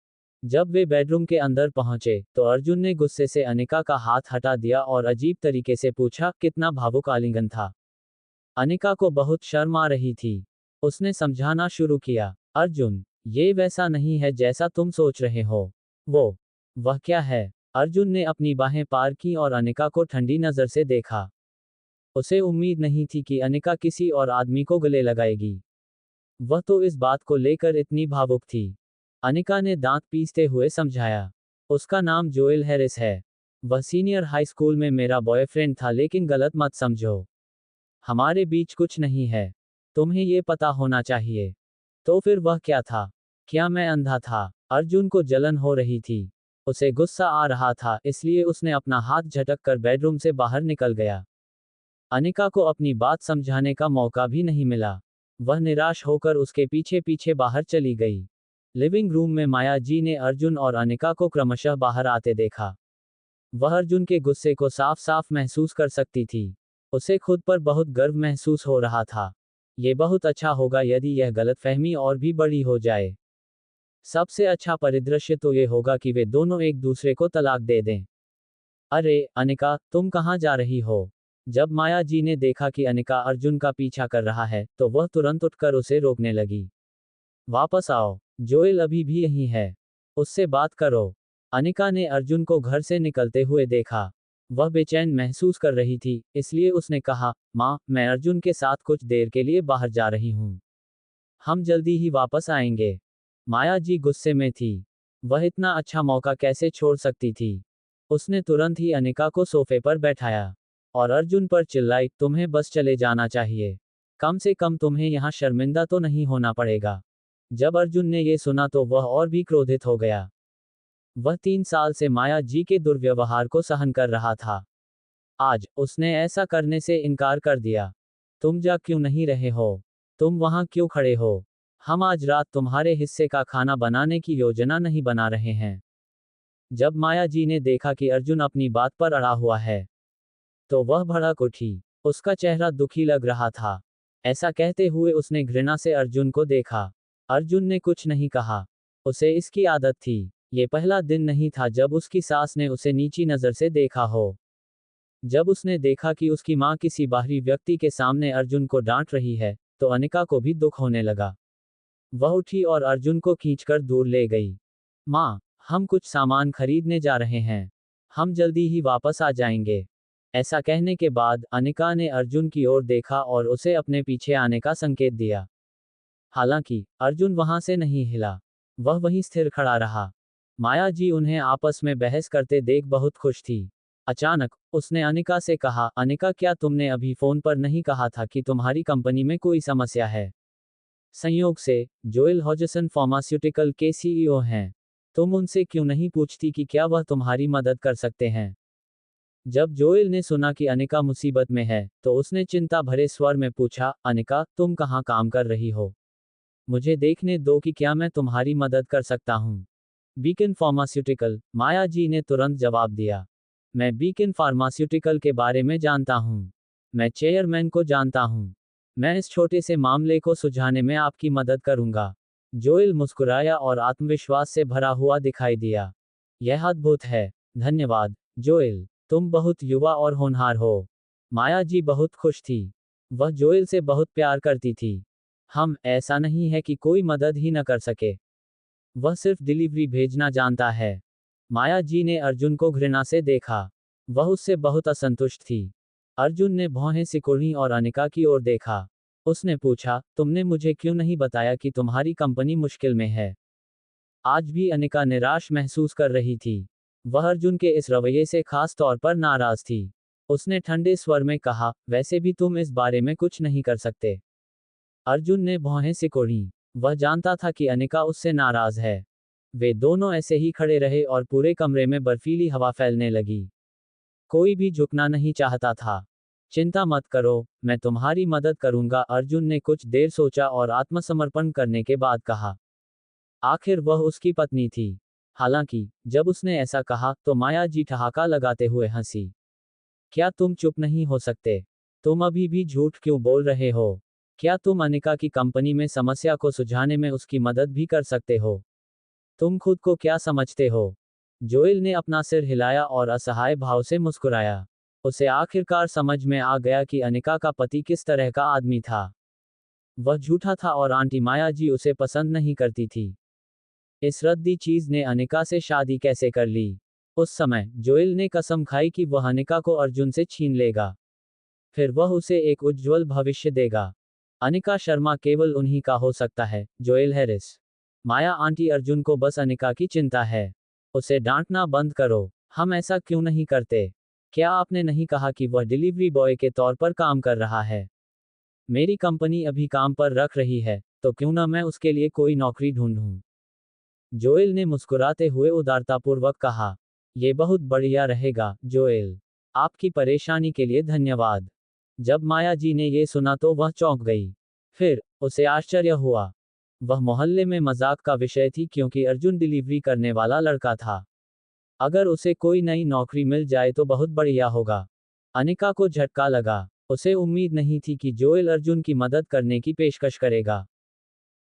जब वे बेडरूम के अंदर पहुंचे तो अर्जुन ने गुस्से से अनिका का हाथ हटा दिया और अजीब तरीके से पूछा, कितना भावुक आलिंगन था? अनिका को बहुत शर्म आ रही थी। उसने समझाना शुरू किया, अर्जुन, ये वैसा नहीं है जैसा तुम सोच रहे हो। वह क्या है? अर्जुन ने अपनी बाहें पार की और अनिका को ठंडी नजर से देखा। उसे उम्मीद नहीं थी कि अनिका किसी और आदमी को गले लगाएगी। वह तो इस बात को लेकर इतनी भावुक थी। अनिका ने दांत पीसते हुए समझाया, उसका नाम जोएल हैरिस है। वह सीनियर हाई स्कूल में मेरा बॉयफ्रेंड था, लेकिन गलत मत समझो। हमारे बीच कुछ नहीं है। तुम्हें ये पता होना चाहिए। तो फिर वह क्या था? क्या मैं अंधा था? अर्जुन को जलन हो रही थी। उसे गुस्सा आ रहा था, इसलिए उसने अपना हाथ झटक कर बेडरूम से बाहर निकल गया। अनिका को अपनी बात समझाने का मौका भी नहीं मिला। वह निराश होकर उसके पीछे पीछे बाहर चली गई। लिविंग रूम में माया जी ने अर्जुन और अनिका को क्रमशः बाहर आते देखा। वह अर्जुन के गुस्से को साफ साफ महसूस कर सकती थी। उसे खुद पर बहुत गर्व महसूस हो रहा था। ये बहुत अच्छा होगा यदि यह गलतफहमी और भी बड़ी हो जाए। सबसे अच्छा परिदृश्य तो ये होगा कि वे दोनों एक दूसरे को तलाक दे दें। अरे अनिका, तुम कहाँ जा रही हो? जब माया जी ने देखा कि अनिका अर्जुन का पीछा कर रहा है तो वह तुरंत उठकर उसे रोकने लगी। वापस आओ, जोएल अभी भी यहीं है। उससे बात करो। अनिका ने अर्जुन को घर से निकलते हुए देखा। वह बेचैन महसूस कर रही थी, इसलिए उसने कहा, माँ, मैं अर्जुन के साथ कुछ देर के लिए बाहर जा रही हूँ। हम जल्दी ही वापस आएंगे। माया जी गुस्से में थी। वह इतना अच्छा मौका कैसे छोड़ सकती थी। उसने तुरंत ही अनिका को सोफे पर बैठाया और अर्जुन पर चिल्लाई, तुम्हें बस चले जाना चाहिए। कम से कम तुम्हें यहाँ शर्मिंदा तो नहीं होना पड़ेगा। जब अर्जुन ने ये सुना तो वह और भी क्रोधित हो गया। वह 3 साल से माया जी के दुर्व्यवहार को सहन कर रहा था। आज उसने ऐसा करने से इनकार कर दिया। तुम जा क्यों नहीं रहे हो? तुम वहां क्यों खड़े हो? हम आज रात तुम्हारे हिस्से का खाना बनाने की योजना नहीं बना रहे हैं। जब माया जी ने देखा कि अर्जुन अपनी बात पर अड़ा हुआ है, तो वह भड़क उठी। उसका चेहरा दुखी लग रहा था। ऐसा कहते हुए उसने घृणा से अर्जुन को देखा। अर्जुन ने कुछ नहीं कहा। उसे इसकी आदत थी। ये पहला दिन नहीं था जब उसकी सास ने उसे नीची नजर से देखा हो। जब उसने देखा कि उसकी माँ किसी बाहरी व्यक्ति के सामने अर्जुन को डांट रही है, तो अनिका को भी दुख होने लगा। वह उठी और अर्जुन को खींचकर दूर ले गई। माँ, हम कुछ सामान खरीदने जा रहे हैं। हम जल्दी ही वापस आ जाएंगे। ऐसा कहने के बाद अनिका ने अर्जुन की ओर देखा और उसे अपने पीछे आने का संकेत दिया। हालांकि अर्जुन वहां से नहीं हिला। वह वहीं स्थिर खड़ा रहा। माया जी उन्हें आपस में बहस करते देख बहुत खुश थी। अचानक उसने अनिका से कहा, अनिका, क्या तुमने अभी फोन पर नहीं कहा था कि तुम्हारी कंपनी में कोई समस्या है? संयोग से जोएल हॉजसन फार्मास्यूटिकल के सीईओ हैं। तुम उनसे क्यों नहीं पूछती कि क्या वह तुम्हारी मदद कर सकते हैं? जब जोएल ने सुना कि अनिका मुसीबत में है, तो उसने चिंता भरे स्वर में पूछा, अनिका, तुम कहाँ काम कर रही हो? मुझे देखने दो कि क्या मैं तुम्हारी मदद कर सकता हूँ। बीकन फार्मास्यूटिकल, माया जी ने तुरंत जवाब दिया। मैं बीकन फार्मास्यूटिकल के बारे में जानता हूँ। मैं चेयरमैन को जानता हूँ। मैं इस छोटे से मामले को सुलझाने में आपकी मदद करूंगा। जोएल मुस्कुराया और आत्मविश्वास से भरा हुआ दिखाई दिया। यह अद्भुत है। धन्यवाद, जोएल। तुम बहुत युवा और होनहार हो। माया जी बहुत खुश थी। वह जोएल से बहुत प्यार करती थी। ऐसा नहीं है कि कोई मदद ही न कर सके। वह सिर्फ डिलीवरी भेजना जानता है। माया जी ने अर्जुन को घृणा से देखा। वह उससे बहुत असंतुष्ट थी। अर्जुन ने भौहें सिकुड़ी और अनिका की ओर देखा। उसने पूछा, तुमने मुझे क्यों नहीं बताया कि तुम्हारी कंपनी मुश्किल में है? आज भी अनिका निराश महसूस कर रही थी। वह अर्जुन के इस रवैये से खास तौर पर नाराज थी। उसने ठंडे स्वर में कहा, वैसे भी तुम इस बारे में कुछ नहीं कर सकते। अर्जुन ने भौहें सिकोड़ी। वह जानता था कि अनिका उससे नाराज है। वे दोनों ऐसे ही खड़े रहे और पूरे कमरे में बर्फीली हवा फैलने लगी। कोई भी झुकना नहीं चाहता था। चिंता मत करो, मैं तुम्हारी मदद करूंगा, अर्जुन ने कुछ देर सोचा और आत्मसमर्पण करने के बाद कहा। आखिर वह उसकी पत्नी थी। हालांकि जब उसने ऐसा कहा तो माया जी ठहाका लगाते हुए हंसी। क्या तुम चुप नहीं हो सकते? तुम अभी भी झूठ क्यों बोल रहे हो? क्या तुम अनिका की कंपनी में समस्या को सुलझाने में उसकी मदद भी कर सकते हो? तुम खुद को क्या समझते हो? जोएल ने अपना सिर हिलाया और असहाय भाव से मुस्कुराया। उसे आखिरकार समझ में आ गया कि अनिका का पति किस तरह का आदमी था। वह झूठा था और आंटी माया जी उसे पसंद नहीं करती थी। इस रद्दी चीज ने अनिका से शादी कैसे कर ली? उस समय जोएल ने कसम खाई कि वह अनिका को अर्जुन से छीन लेगा। फिर वह उसे एक उज्ज्वल भविष्य देगा। अनिका शर्मा केवल उन्हीं का हो सकता है, जोएल हैरिस। माया आंटी, अर्जुन को बस अनिका की चिंता है। उसे डांटना बंद करो। हम ऐसा क्यों नहीं करते? क्या आपने नहीं कहा कि वह डिलीवरी बॉय के तौर पर काम कर रहा है? मेरी कंपनी अभी काम पर रख रही है, तो क्यों न मैं उसके लिए कोई नौकरी ढूंढूं? जोएल ने मुस्कुराते हुए उदारतापूर्वक कहा। यह बहुत बढ़िया रहेगा, जोएल। आपकी परेशानी के लिए धन्यवाद। जब माया जी ने यह सुना तो वह चौंक गई। फिर उसे आश्चर्य हुआ। वह मोहल्ले में मजाक का विषय थी क्योंकि अर्जुन डिलीवरी करने वाला लड़का था। अगर उसे कोई नई नौकरी मिल जाए तो बहुत बढ़िया होगा। अनिका को झटका लगा। उसे उम्मीद नहीं थी कि जोएल अर्जुन की मदद करने की पेशकश करेगा।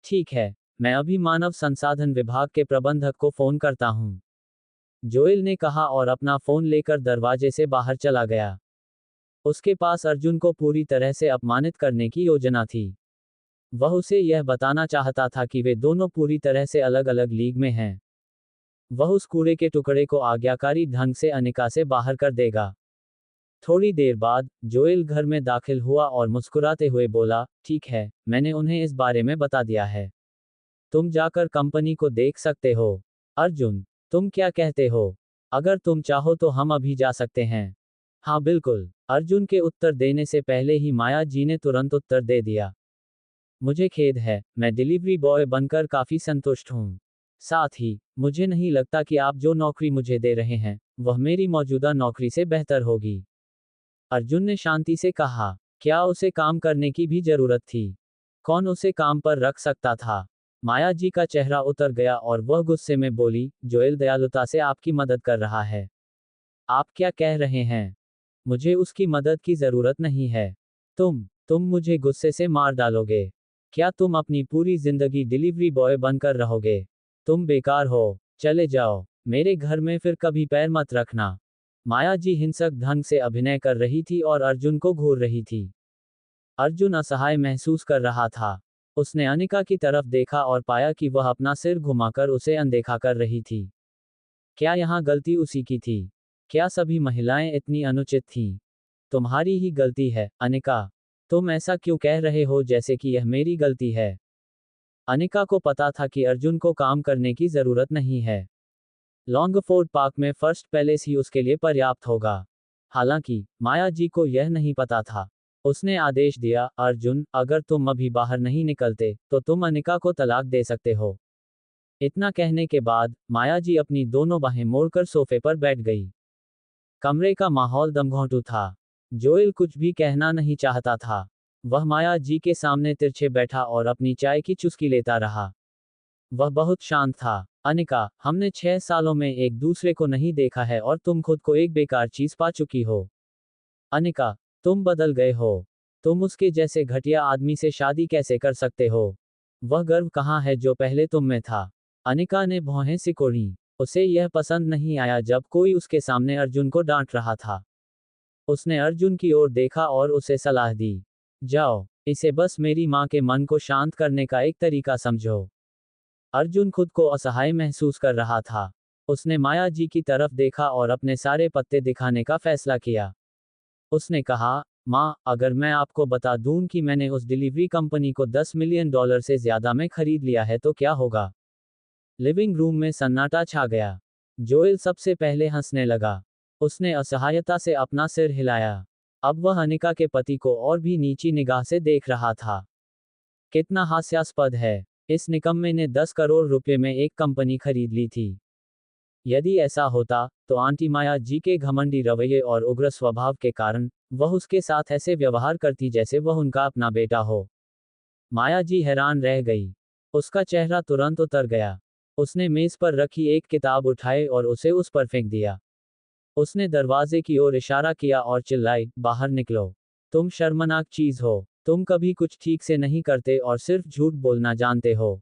ठीक है, मैं अभी मानव संसाधन विभाग के प्रबंधक को फोन करता हूँ, जोएल ने कहा और अपना फोन लेकर दरवाजे से बाहर चला गया। उसके पास अर्जुन को पूरी तरह से अपमानित करने की योजना थी। वह उसे यह बताना चाहता था कि वे दोनों पूरी तरह से अलग अलग लीग में हैं। वह उस कूड़े के टुकड़े को आज्ञाकारी ढंग से अनिका से बाहर कर देगा। थोड़ी देर बाद जोएल घर में दाखिल हुआ और मुस्कुराते हुए बोला, ठीक है, मैंने उन्हें इस बारे में बता दिया है। तुम जाकर कंपनी को देख सकते हो। अर्जुन, तुम क्या कहते हो? अगर तुम चाहो तो हम अभी जा सकते हैं। हाँ बिल्कुल। अर्जुन के उत्तर देने से पहले ही माया जी ने तुरंत उत्तर दे दिया। मुझे खेद है, मैं डिलीवरी बॉय बनकर काफी संतुष्ट हूँ। साथ ही मुझे नहीं लगता कि आप जो नौकरी मुझे दे रहे हैं वह मेरी मौजूदा नौकरी से बेहतर होगी। अर्जुन ने शांति से कहा, क्या उसे काम करने की भी जरूरत थी? कौन उसे काम पर रख सकता था? माया जी का चेहरा उतर गया और वह गुस्से में बोली, जोएल दयालुता से आपकी मदद कर रहा है। आप क्या कह रहे हैं? मुझे उसकी मदद की जरूरत नहीं है। तुम मुझे गुस्से से मार डालोगे। क्या तुम अपनी पूरी जिंदगी डिलीवरी बॉय बनकर रहोगे? तुम बेकार हो। चले जाओ। मेरे घर में फिर कभी पैर मत रखना। माया जी हिंसक ढंग से अभिनय कर रही थी और अर्जुन को घूर रही थी। अर्जुन असहाय महसूस कर रहा था। उसने अनिका की तरफ देखा और पाया कि वह अपना सिर घुमाकर उसे अनदेखा कर रही थी। क्या यहाँ गलती उसी की थी? क्या सभी महिलाएं इतनी अनुचित थीं? तुम्हारी ही गलती है, अनिका। तुम ऐसा क्यों कह रहे हो जैसे कि यह मेरी गलती है? अनिका को पता था कि अर्जुन को काम करने की जरूरत नहीं है। लॉन्गफोर्ड पार्क में फर्स्ट पैलेस ही उसके लिए पर्याप्त होगा। हालांकि माया जी को यह नहीं पता था। उसने आदेश दिया, अर्जुन, अगर तुम अभी बाहर नहीं निकलते तो तुम अनिका को तलाक दे सकते हो। इतना कहने के बाद माया जी अपनी दोनों बाहें मोड़कर सोफे पर बैठ गई। कमरे का माहौल दमघोंटू था। जोएल कुछ भी कहना नहीं चाहता था। वह माया जी के सामने तिरछे बैठा और अपनी चाय की चुस्की लेता रहा। वह बहुत शांत था। अनिका, हमने 6 सालों में एक दूसरे को नहीं देखा है और तुम खुद को एक बेकार चीज पा चुकी हो। अनिका, तुम बदल गए हो। तुम उसके जैसे घटिया आदमी से शादी कैसे कर सकते हो? वह गर्व कहाँ है जो पहले तुम में था? अनिका ने भौहें सिकोड़ी। उसे यह पसंद नहीं आया जब कोई उसके सामने अर्जुन को डांट रहा था। उसने अर्जुन की ओर देखा और उसे सलाह दी, जाओ, इसे बस मेरी माँ के मन को शांत करने का एक तरीका समझो। अर्जुन खुद को असहाय महसूस कर रहा था। उसने माया जी की तरफ देखा और अपने सारे पत्ते दिखाने का फैसला किया। उसने कहा, माँ, अगर मैं आपको बता दूं कि मैंने उस डिलीवरी कंपनी को $10 मिलियन से ज्यादा में खरीद लिया है तो क्या होगा? लिविंग रूम में सन्नाटा छा गया। जोएल सबसे पहले हंसने लगा। उसने असहायता से अपना सिर हिलाया। अब वह अनिका के पति को और भी नीची निगाह से देख रहा था। कितना हास्यास्पद है। इस निकम्मे ने 10 करोड़ रुपए में एक कंपनी खरीद ली थी। यदि ऐसा होता, तो आंटी माया जी के घमंडी रवैये और उग्र स्वभाव के कारण वह उसके साथ ऐसे व्यवहार करती जैसे वह उनका अपना बेटा हो। माया जी हैरान रह गई। उसका चेहरा तुरंत उतर गया। उसने मेज पर रखी एक किताब उठाई और उसे उस पर फेंक दिया। उसने दरवाजे की ओर इशारा किया और चिल्लाई, बाहर निकलो। तुम शर्मनाक चीज हो। तुम कभी कुछ ठीक से नहीं करते और सिर्फ झूठ बोलना जानते हो।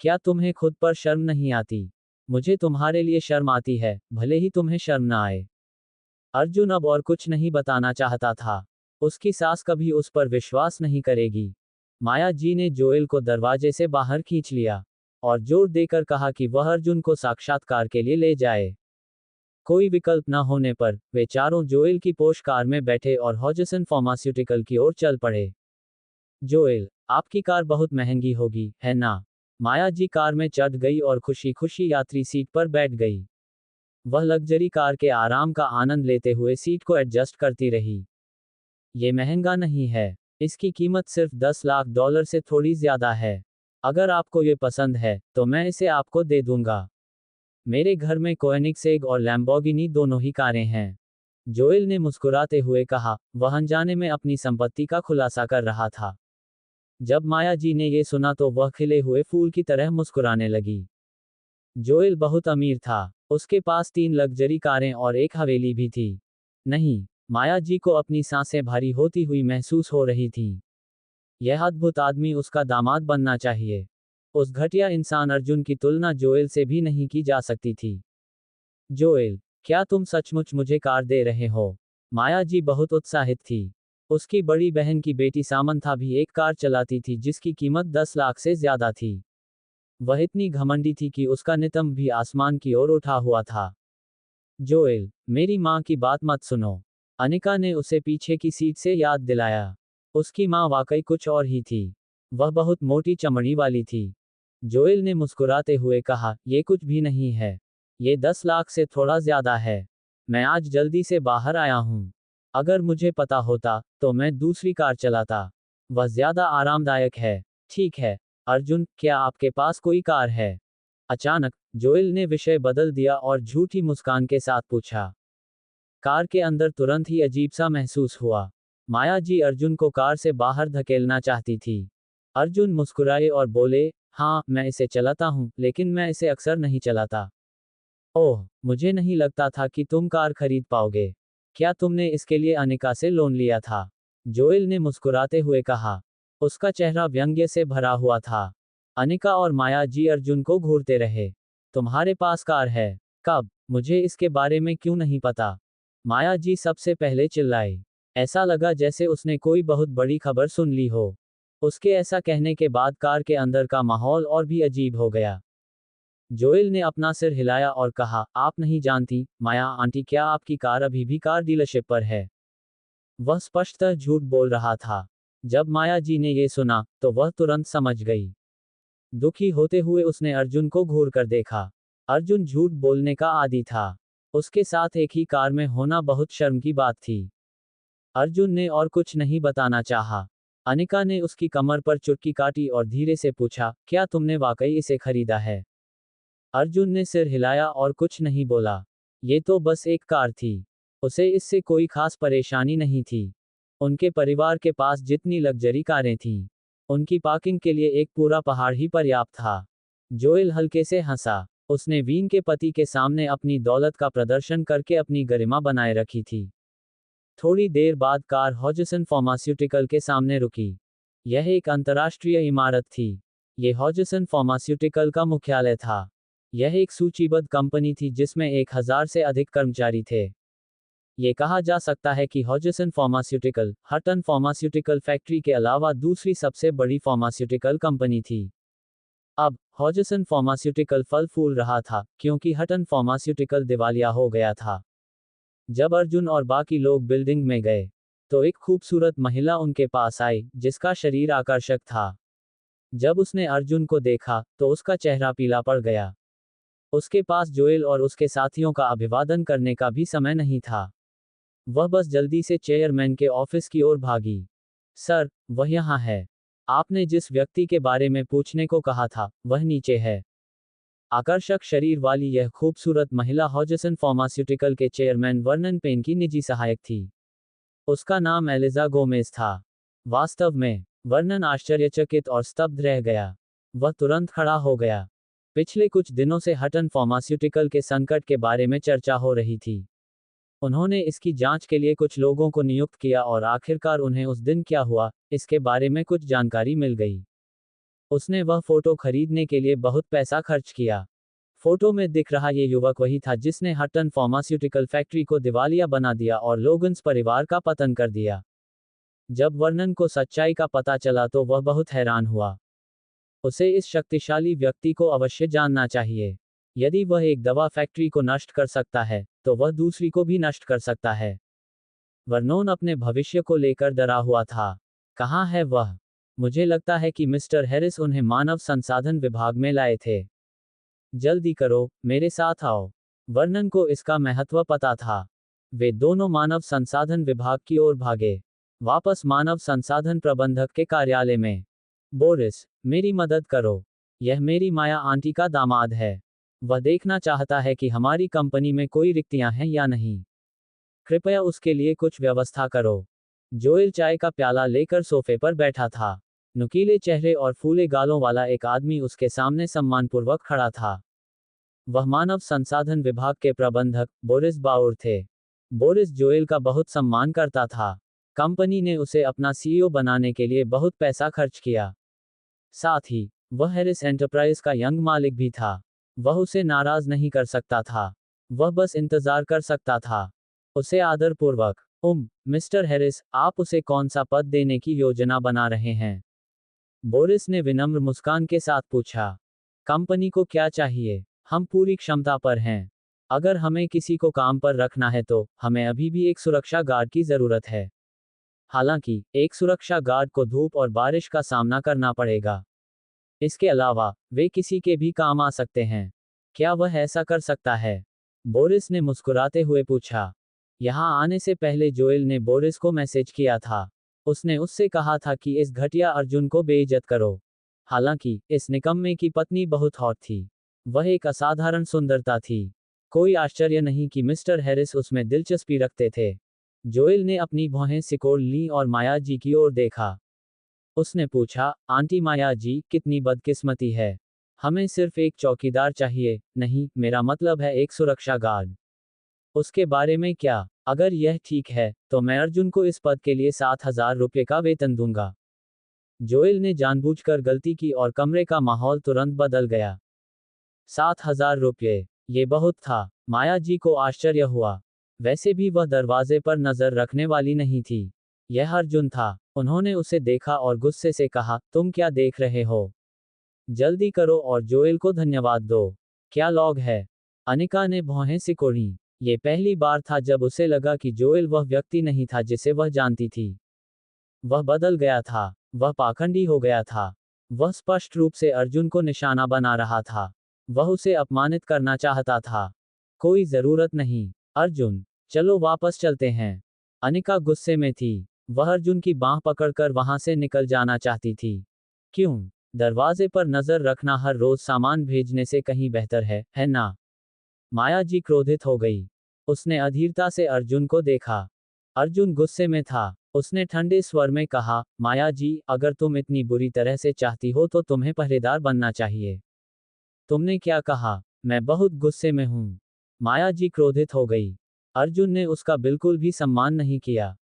क्या तुम्हें खुद पर शर्म नहीं आती? मुझे तुम्हारे लिए शर्म आती है, भले ही तुम्हें शर्म ना आए। अर्जुन अब और कुछ नहीं बताना चाहता था। उसकी सास कभी उस पर विश्वास नहीं करेगी। माया जी ने जोएल को दरवाजे से बाहर खींच लिया और जोर देकर कहा कि वह अर्जुन को साक्षात्कार के लिए ले जाए। कोई विकल्प न होने पर वे चारों जोएल की पोश कार में बैठे और हॉजसन फार्मास्यूटिकल की ओर चल पड़े। जोएल, आपकी कार बहुत महंगी होगी, है ना? माया जी कार में चढ़ गई और खुशी खुशी यात्री सीट पर बैठ गई। वह लग्जरी कार के आराम का आनंद लेते हुए सीट को एडजस्ट करती रही। ये महंगा नहीं है। इसकी कीमत सिर्फ $10 लाख से थोड़ी ज्यादा है। अगर आपको ये पसंद है, तो मैं इसे आपको दे दूंगा। मेरे घर में कोएनिग्सेग और लैम्बोर्गिनी दोनों ही कारें हैं। जोएल ने मुस्कुराते हुए कहा, वह अनजाने में अपनी संपत्ति का खुलासा कर रहा था। जब माया जी ने ये सुना तो वह खिले हुए फूल की तरह मुस्कुराने लगी। जोएल बहुत अमीर था। उसके पास 3 लग्जरी कारें और एक हवेली भी थी। नहीं, माया जी को अपनी सांसें भारी होती हुई महसूस हो रही थीं। यह अद्भुत आदमी उसका दामाद बनना चाहिए। उस घटिया इंसान अर्जुन की तुलना जोएल से भी नहीं की जा सकती थी। जोएल, क्या तुम सचमुच मुझे कार दे रहे हो? माया जी बहुत उत्साहित थी। उसकी बड़ी बहन की बेटी सामंथा भी एक कार चलाती थी जिसकी कीमत 10 लाख से ज्यादा थी। वह इतनी घमंडी थी कि उसका नितंब भी आसमान की ओर उठा हुआ था। जोएल, मेरी माँ की बात मत सुनो। अनिका ने उसे पीछे की सीट से याद दिलाया। उसकी माँ वाकई कुछ और ही थी। वह बहुत मोटी चमड़ी वाली थी। जोएल ने मुस्कुराते हुए कहा, ये कुछ भी नहीं है। ये 10 लाख से थोड़ा ज्यादा है। मैं आज जल्दी से बाहर आया हूँ। अगर मुझे पता होता, तो मैं दूसरी कार चलाता। वह ज्यादा आरामदायक है। ठीक है, अर्जुन, क्या आपके पास कोई कार है? अचानक, जोएल ने विषय बदल दिया और झूठी मुस्कान के साथ पूछा। कार के अंदर तुरंत ही अजीब सा महसूस हुआ। माया जी अर्जुन को कार से बाहर धकेलना चाहती थी। अर्जुन मुस्कुराए और बोले, हाँ, मैं इसे चलाता हूँ, लेकिन मैं इसे अक्सर नहीं चलाता। ओह, मुझे नहीं लगता था कि तुम कार खरीद पाओगे। क्या तुमने इसके लिए अनिका से लोन लिया था? जोएल ने मुस्कुराते हुए कहा। उसका चेहरा व्यंग्य से भरा हुआ था। अनिका और माया जी अर्जुन को घूरते रहे। तुम्हारे पास कार है? कब? मुझे इसके बारे में क्यों नहीं पता? माया जी सबसे पहले चिल्लाई। ऐसा लगा जैसे उसने कोई बहुत बड़ी खबर सुन ली हो। उसके ऐसा कहने के बाद कार के अंदर का माहौल और भी अजीब हो गया। जोएल ने अपना सिर हिलाया और कहा, आप नहीं जानती, माया आंटी, क्या आपकी कार अभी भी कार डीलरशिप पर है? वह स्पष्टतः झूठ बोल रहा था। जब माया जी ने ये सुना, तो वह तुरंत समझ गई। दुखी होते हुए उसने अर्जुन को घूर कर देखा। अर्जुन झूठ बोलने का आदी था। उसके साथ एक ही कार में होना बहुत शर्म की बात थी। अर्जुन ने और कुछ नहीं बताना चाहा। अनिका ने उसकी कमर पर चुटकी काटी और धीरे से पूछा, क्या तुमने वाकई इसे खरीदा है? अर्जुन ने सिर हिलाया और कुछ नहीं बोला। ये तो बस एक कार थी। उसे इससे कोई खास परेशानी नहीं थी। उनके परिवार के पास जितनी लग्जरी कारें थीं, उनकी पार्किंग के लिए एक पूरा पहाड़ ही पर्याप्त था। जोएल हल्के से हंसा। उसने वीन के पति के सामने अपनी दौलत का प्रदर्शन करके अपनी गरिमा बनाए रखी थी। थोड़ी देर बाद कार हॉजसन फार्मास्यूटिकल के सामने रुकी। यह एक अंतर्राष्ट्रीय इमारत थी। ये हॉजसन फार्मास्यूटिकल का मुख्यालय था। यह एक सूचीबद्ध कंपनी थी जिसमें 1000 से अधिक कर्मचारी थे। ये कहा जा सकता है कि हॉजसन फार्मास्यूटिकल, हटन फार्मास्यूटिकल फैक्ट्री के अलावा दूसरी सबसे बड़ी फार्मास्यूटिकल कंपनी थी। अब, हॉजसन फार्मास्यूटिकल फल फूल रहा था, क्योंकि हटन फार्मास्यूटिकल दिवालिया हो गया था। जब अर्जुन और बाकी लोग बिल्डिंग में गए, तो एक खूबसूरत महिला उनके पास आई, जिसका शरीर आकर्षक था। जब उसने अर्जुन को देखा, तो उसका चेहरा पीला पड़ गया। उसके पास जोएल और उसके साथियों का अभिवादन करने का भी समय नहीं था। वह बस जल्दी से चेयरमैन के ऑफिस की ओर भागी। सर, वह यहाँ है। आपने जिस व्यक्ति के बारे में पूछने को कहा था, वह नीचे है। आकर्षक शरीर वाली यह खूबसूरत महिला हॉजसन फार्मास्यूटिकल के चेयरमैन वर्नन पेन की निजी सहायक थी। उसका नाम एलिजा गोमेज था। वास्तव में, वर्नन आश्चर्यचकित और स्तब्ध रह गया। वह तुरंत खड़ा हो गया। पिछले कुछ दिनों से हटन फार्मास्यूटिकल के संकट के बारे में चर्चा हो रही थी। उन्होंने इसकी जांच के लिए कुछ लोगों को नियुक्त किया और आखिरकार उन्हें उस दिन क्या हुआ, इसके बारे में कुछ जानकारी मिल गई। उसने वह फोटो खरीदने के लिए बहुत पैसा खर्च किया। फोटो में दिख रहा ये युवक वही था जिसने हटन फार्मास्यूटिकल फैक्ट्री को दिवालिया बना दिया और लोगन्स परिवार का पतन कर दिया। जब वर्नन को सच्चाई का पता चला तो वह बहुत हैरान हुआ। उसे इस शक्तिशाली व्यक्ति को अवश्य जानना चाहिए। यदि वह एक दवा फैक्ट्री को नष्ट कर सकता है, तो वह दूसरी को भी नष्ट कर सकता है। वर्नोन अपने भविष्य को लेकर डरा हुआ था। कहाँ है वह? मुझे लगता है कि मिस्टर हैरिस उन्हें मानव संसाधन विभाग में लाए थे। जल्दी करो, मेरे साथ आओ। वर्नन को इसका महत्व पता था। वे दोनों मानव संसाधन विभाग की ओर भागे। वापस मानव संसाधन प्रबंधक के कार्यालय में। बोरिस, मेरी मदद करो। यह मेरी माया आंटी का दामाद है। वह देखना चाहता है कि हमारी कंपनी में कोई रिक्तियां हैं या नहीं। कृपया उसके लिए कुछ व्यवस्था करो। जोएल चाय का प्याला लेकर सोफे पर बैठा था। नुकीले चेहरे और फूले गालों वाला एक आदमी उसके सामने सम्मानपूर्वक खड़ा था। वह मानव संसाधन विभाग के प्रबंधक, बोरिस बाउर थे। बोरिस जोएल का बहुत सम्मान करता था। कंपनी ने उसे अपना सीईओ बनाने के लिए बहुत पैसा खर्च किया। साथ ही, वह हैरिस एंटरप्राइज का यंग मालिक भी था। वह उसे नाराज नहीं कर सकता था। वह बस इंतजार कर सकता था। उसे आदरपूर्वक, मिस्टर हैरिस, आप उसे कौन सा पद देने की योजना बना रहे हैं? बोरिस ने विनम्र मुस्कान के साथ पूछा। कंपनी को क्या चाहिए? हम पूरी क्षमता पर हैं। अगर हमें किसी को काम पर रखना है तो हमें अभी भी एक सुरक्षा गार्ड की जरूरत है। हालांकि एक सुरक्षा गार्ड को धूप और बारिश का सामना करना पड़ेगा। इसके अलावा वे किसी के भी काम आ सकते हैं। क्या वह ऐसा कर सकता है? बोरिस ने मुस्कुराते हुए पूछा। यहाँ आने से पहले जोएल ने बोरिस को मैसेज किया था। उसने उससे कहा था कि इस घटिया अर्जुन को बेइज्जत करो। हालांकि इस निकम्मे की पत्नी बहुत हॉट थी। वह एक असाधारण सुंदरता थी। कोई आश्चर्य नहीं कि मिस्टर हैरिस उसमें दिलचस्पी रखते थे। जोएल ने अपनी भौहें सिकोड़ लीं और माया जी की ओर देखा। उसने पूछा, आंटी माया जी, कितनी बदकिस्मती है। हमें सिर्फ एक चौकीदार चाहिए, नहीं, मेरा मतलब है एक सुरक्षा गार्ड। उसके बारे में क्या? अगर यह ठीक है, तो मैं अर्जुन को इस पद के लिए 7,000 रुपये का वेतन दूंगा। जोएल ने जानबूझकर गलती की और कमरे का माहौल तुरंत बदल गया। 7,000 रुपये, ये बहुत था। माया जी को आश्चर्य हुआ। वैसे भी वह दरवाजे पर नजर रखने वाली नहीं थी। यह अर्जुन था। उन्होंने उसे देखा और गुस्से से कहा, तुम क्या देख रहे हो? जल्दी करो और जोएल को धन्यवाद दो। क्या लॉग है? अनिका ने भौहें सिकोड़ी। ये पहली बार था जब उसे लगा कि जोएल वह व्यक्ति नहीं था जिसे वह जानती थी। वह बदल गया था। वह पाखंडी हो गया था। वह स्पष्ट रूप से अर्जुन को निशाना बना रहा था। वह उसे अपमानित करना चाहता था। कोई जरूरत नहीं। अर्जुन, चलो वापस चलते हैं। अनिका गुस्से में थी। वह अर्जुन की बांह पकड़कर वहां से निकल जाना चाहती थी। क्यों? दरवाजे पर नजर रखना हर रोज सामान भेजने से कहीं बेहतर है ना? माया जी क्रोधित हो गई। उसने अधीरता से अर्जुन को देखा। अर्जुन गुस्से में था। उसने ठंडे स्वर में कहा, माया जी, अगर तुम इतनी बुरी तरह से चाहती हो तो तुम्हें पहरेदार बनना चाहिए। तुमने क्या कहा? मैं बहुत गुस्से में हूं। माया जी क्रोधित हो गई। अर्जुन ने उसका बिल्कुल भी सम्मान नहीं किया।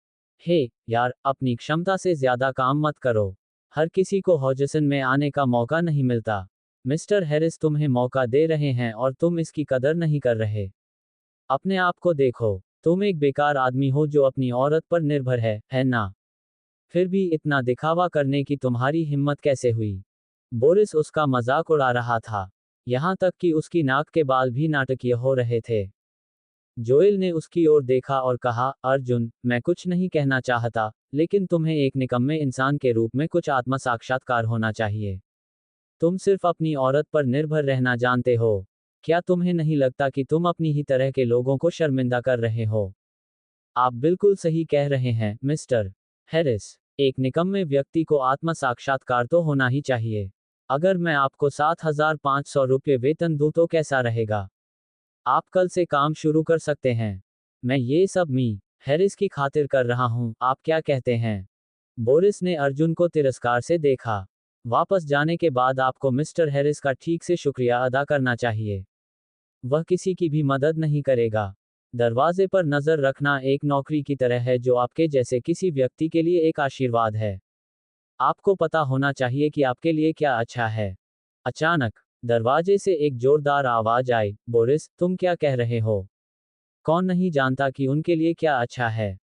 हे यार, अपनी क्षमता से ज्यादा काम मत करो। हर किसी को हॉजसन में आने का मौका नहीं मिलता। मिस्टर हैरिस तुम्हें मौका दे रहे हैं और तुम इसकी कदर नहीं कर रहे। अपने आप को देखो। तुम एक बेकार आदमी हो जो अपनी औरत पर निर्भर है ना? फिर भी इतना दिखावा करने की तुम्हारी हिम्मत कैसे हुई? बोरिस उसका मजाक उड़ा रहा था। यहां तक कि उसकी नाक के बाल भी नाटकीय हो रहे थे। जोएल ने उसकी ओर देखा और कहा, अर्जुन, मैं कुछ नहीं कहना चाहता, लेकिन तुम्हें एक निकम्मे इंसान के रूप में कुछ आत्म साक्षात्कार होना चाहिए। तुम सिर्फ अपनी औरत पर निर्भर रहना जानते हो। क्या तुम्हें नहीं लगता कि तुम अपनी ही तरह के लोगों को शर्मिंदा कर रहे हो? आप बिल्कुल सही कह रहे हैं, मिस्टर हैरिस। एक निकम्मे व्यक्ति को आत्म साक्षात्कार तो होना ही चाहिए। अगर मैं आपको 7,500 रुपये वेतन दूं तो कैसा रहेगा? आप कल से काम शुरू कर सकते हैं। मैं ये सब हैरिस की खातिर कर रहा हूं, आप क्या कहते हैं? बोरिस ने अर्जुन को तिरस्कार से देखा। वापस जाने के बाद आपको मिस्टर हैरिस का ठीक से शुक्रिया अदा करना चाहिए। वह किसी की भी मदद नहीं करेगा। दरवाजे पर नजर रखना एक नौकरी की तरह है जो आपके जैसे किसी व्यक्ति के लिए एक आशीर्वाद है। आपको पता होना चाहिए कि आपके लिए क्या अच्छा है। अचानक दरवाजे से एक जोरदार आवाज आई, बोरिस, तुम क्या कह रहे हो? कौन नहीं जानता कि उनके लिए क्या अच्छा है?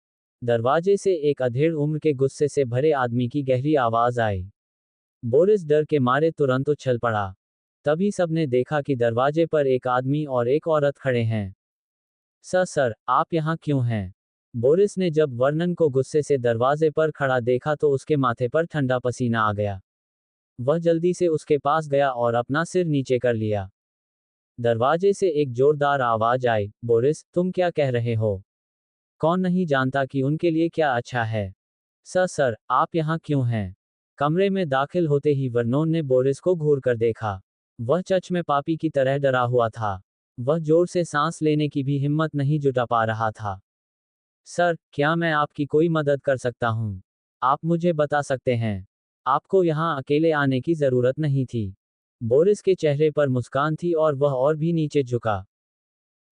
दरवाजे से एक अधेड़ उम्र के गुस्से से भरे आदमी की गहरी आवाज आई। बोरिस डर के मारे तुरंत उछल पड़ा। तभी सबने देखा कि दरवाजे पर एक आदमी और एक औरत खड़े हैं। सर, आप यहाँ क्यों हैं? बोरिस ने जब वर्णन को गुस्से से दरवाजे पर खड़ा देखा तो उसके माथे पर ठंडा पसीना आ गया। वह जल्दी से उसके पास गया और अपना सिर नीचे कर लिया। दरवाजे से एक जोरदार आवाज आई, बोरिस, तुम क्या कह रहे हो? कौन नहीं जानता कि उनके लिए क्या अच्छा है? सर, आप यहाँ क्यों हैं? कमरे में दाखिल होते ही वर्नोन ने बोरिस को घूर कर देखा। वह सच में पापी की तरह डरा हुआ था। वह जोर से सांस लेने की भी हिम्मत नहीं जुटा पा रहा था। सर, क्या मैं आपकी कोई मदद कर सकता हूँ? आप मुझे बता सकते हैं। आपको यहाँ अकेले आने की जरूरत नहीं थी। बोरिस के चेहरे पर मुस्कान थी और वह और भी नीचे झुका।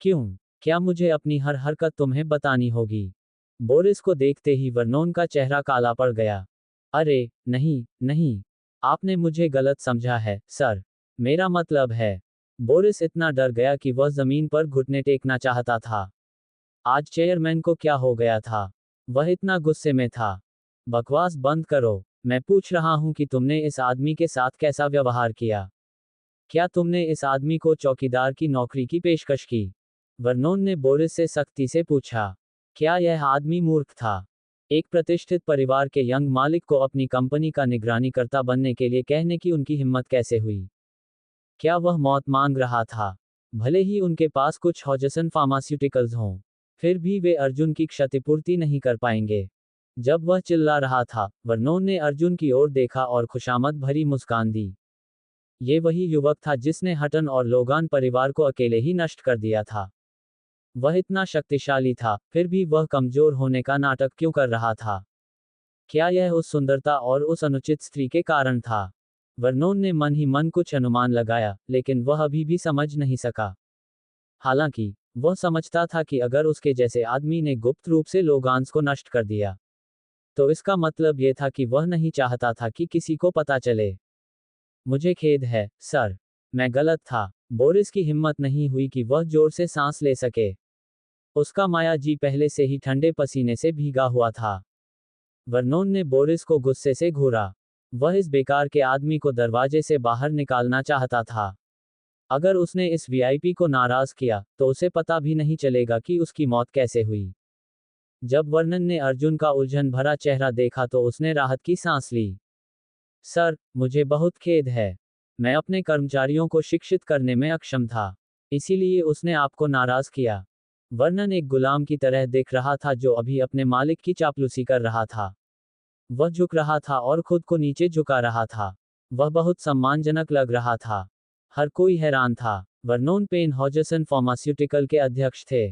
क्यों? क्या मुझे अपनी हर हरकत तुम्हें बतानी होगी? बोरिस को देखते ही वर्नोन का चेहरा काला पड़ गया। अरे, नहीं, नहीं। आपने मुझे गलत समझा है, सर। मेरा मतलब है। बोरिस इतना डर गया कि वह जमीन पर घुटने टेकना चाहता था। आज चेयरमैन को क्या हो गया था? वह इतना गुस्से में था। बकवास बंद करो। मैं पूछ रहा हूं कि तुमने इस आदमी के साथ कैसा व्यवहार किया? क्या तुमने इस आदमी को चौकीदार की नौकरी की पेशकश की? वर्नोन ने बोरिस से सख्ती से पूछा। क्या यह आदमी मूर्ख था? एक प्रतिष्ठित परिवार के यंग मालिक को अपनी कंपनी का निगरानीकर्ता बनने के लिए कहने की उनकी हिम्मत कैसे हुई? क्या वह मौत मांग रहा था? भले ही उनके पास कुछ हॉजसन फार्मास्यूटिकल्स हों, फिर भी वे अर्जुन की क्षतिपूर्ति नहीं कर पाएंगे। जब वह चिल्ला रहा था, वर्नोन ने अर्जुन की ओर देखा और खुशामद भरी मुस्कान दी। ये वही युवक था जिसने हटन और लोगान परिवार को अकेले ही नष्ट कर दिया था। वह इतना शक्तिशाली था, फिर भी वह कमजोर होने का नाटक क्यों कर रहा था? क्या यह उस सुंदरता और उस अनुचित स्त्री के कारण था? वर्नोन ने मन ही मन कुछ अनुमान लगाया, लेकिन वह अभी भी समझ नहीं सका। हालांकि वह समझता था कि अगर उसके जैसे आदमी ने गुप्त रूप से लोगान्स को नष्ट कर दिया, तो इसका मतलब यह था कि वह नहीं चाहता था कि किसी को पता चले। मुझे खेद है, सर। मैं गलत था। बोरिस की हिम्मत नहीं हुई कि वह जोर से सांस ले सके। उसका माया जी पहले से ही ठंडे पसीने से भीगा हुआ था। वर्नोन ने बोरिस को गुस्से से घूरा। वह इस बेकार के आदमी को दरवाजे से बाहर निकालना चाहता था। अगर उसने इस वीआईपी को नाराज किया, तो उसे पता भी नहीं चलेगा कि उसकी मौत कैसे हुई। जब वर्नन ने अर्जुन का उलझन भरा चेहरा देखा तो उसने राहत की सांस ली। सर, मुझे बहुत खेद है। मैं अपने कर्मचारियों को शिक्षित करने में अक्षम था, इसीलिए उसने आपको नाराज किया। वर्नन एक गुलाम की तरह दिख रहा था जो अभी अपने मालिक की चापलूसी कर रहा था। वह झुक रहा था और खुद को नीचे झुका रहा था। वह बहुत सम्मानजनक लग रहा था। हर कोई हैरान था। वर्नोन पेन हॉजसन फार्मास्यूटिकल के अध्यक्ष थे।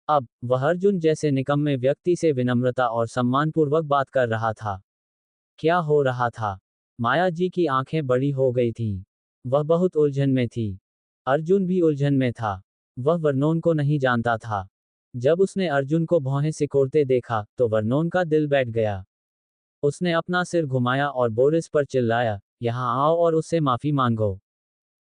अब वह अर्जुन जैसे निकम्मे व्यक्ति से विनम्रता और सम्मानपूर्वक बात कर रहा था। क्या हो रहा था? माया जी की आंखें बड़ी हो गई थीं। वह बहुत उलझन में थी। अर्जुन भी उलझन में था। वह वर्नोन को नहीं जानता था। जब उसने अर्जुन को भौहें सिकोड़ते देखा, तो वर्नोन का दिल बैठ गया। उसने अपना सिर घुमाया और बोरिस पर चिल्लाया, यहाँ आओ और उससे माफी मांगो।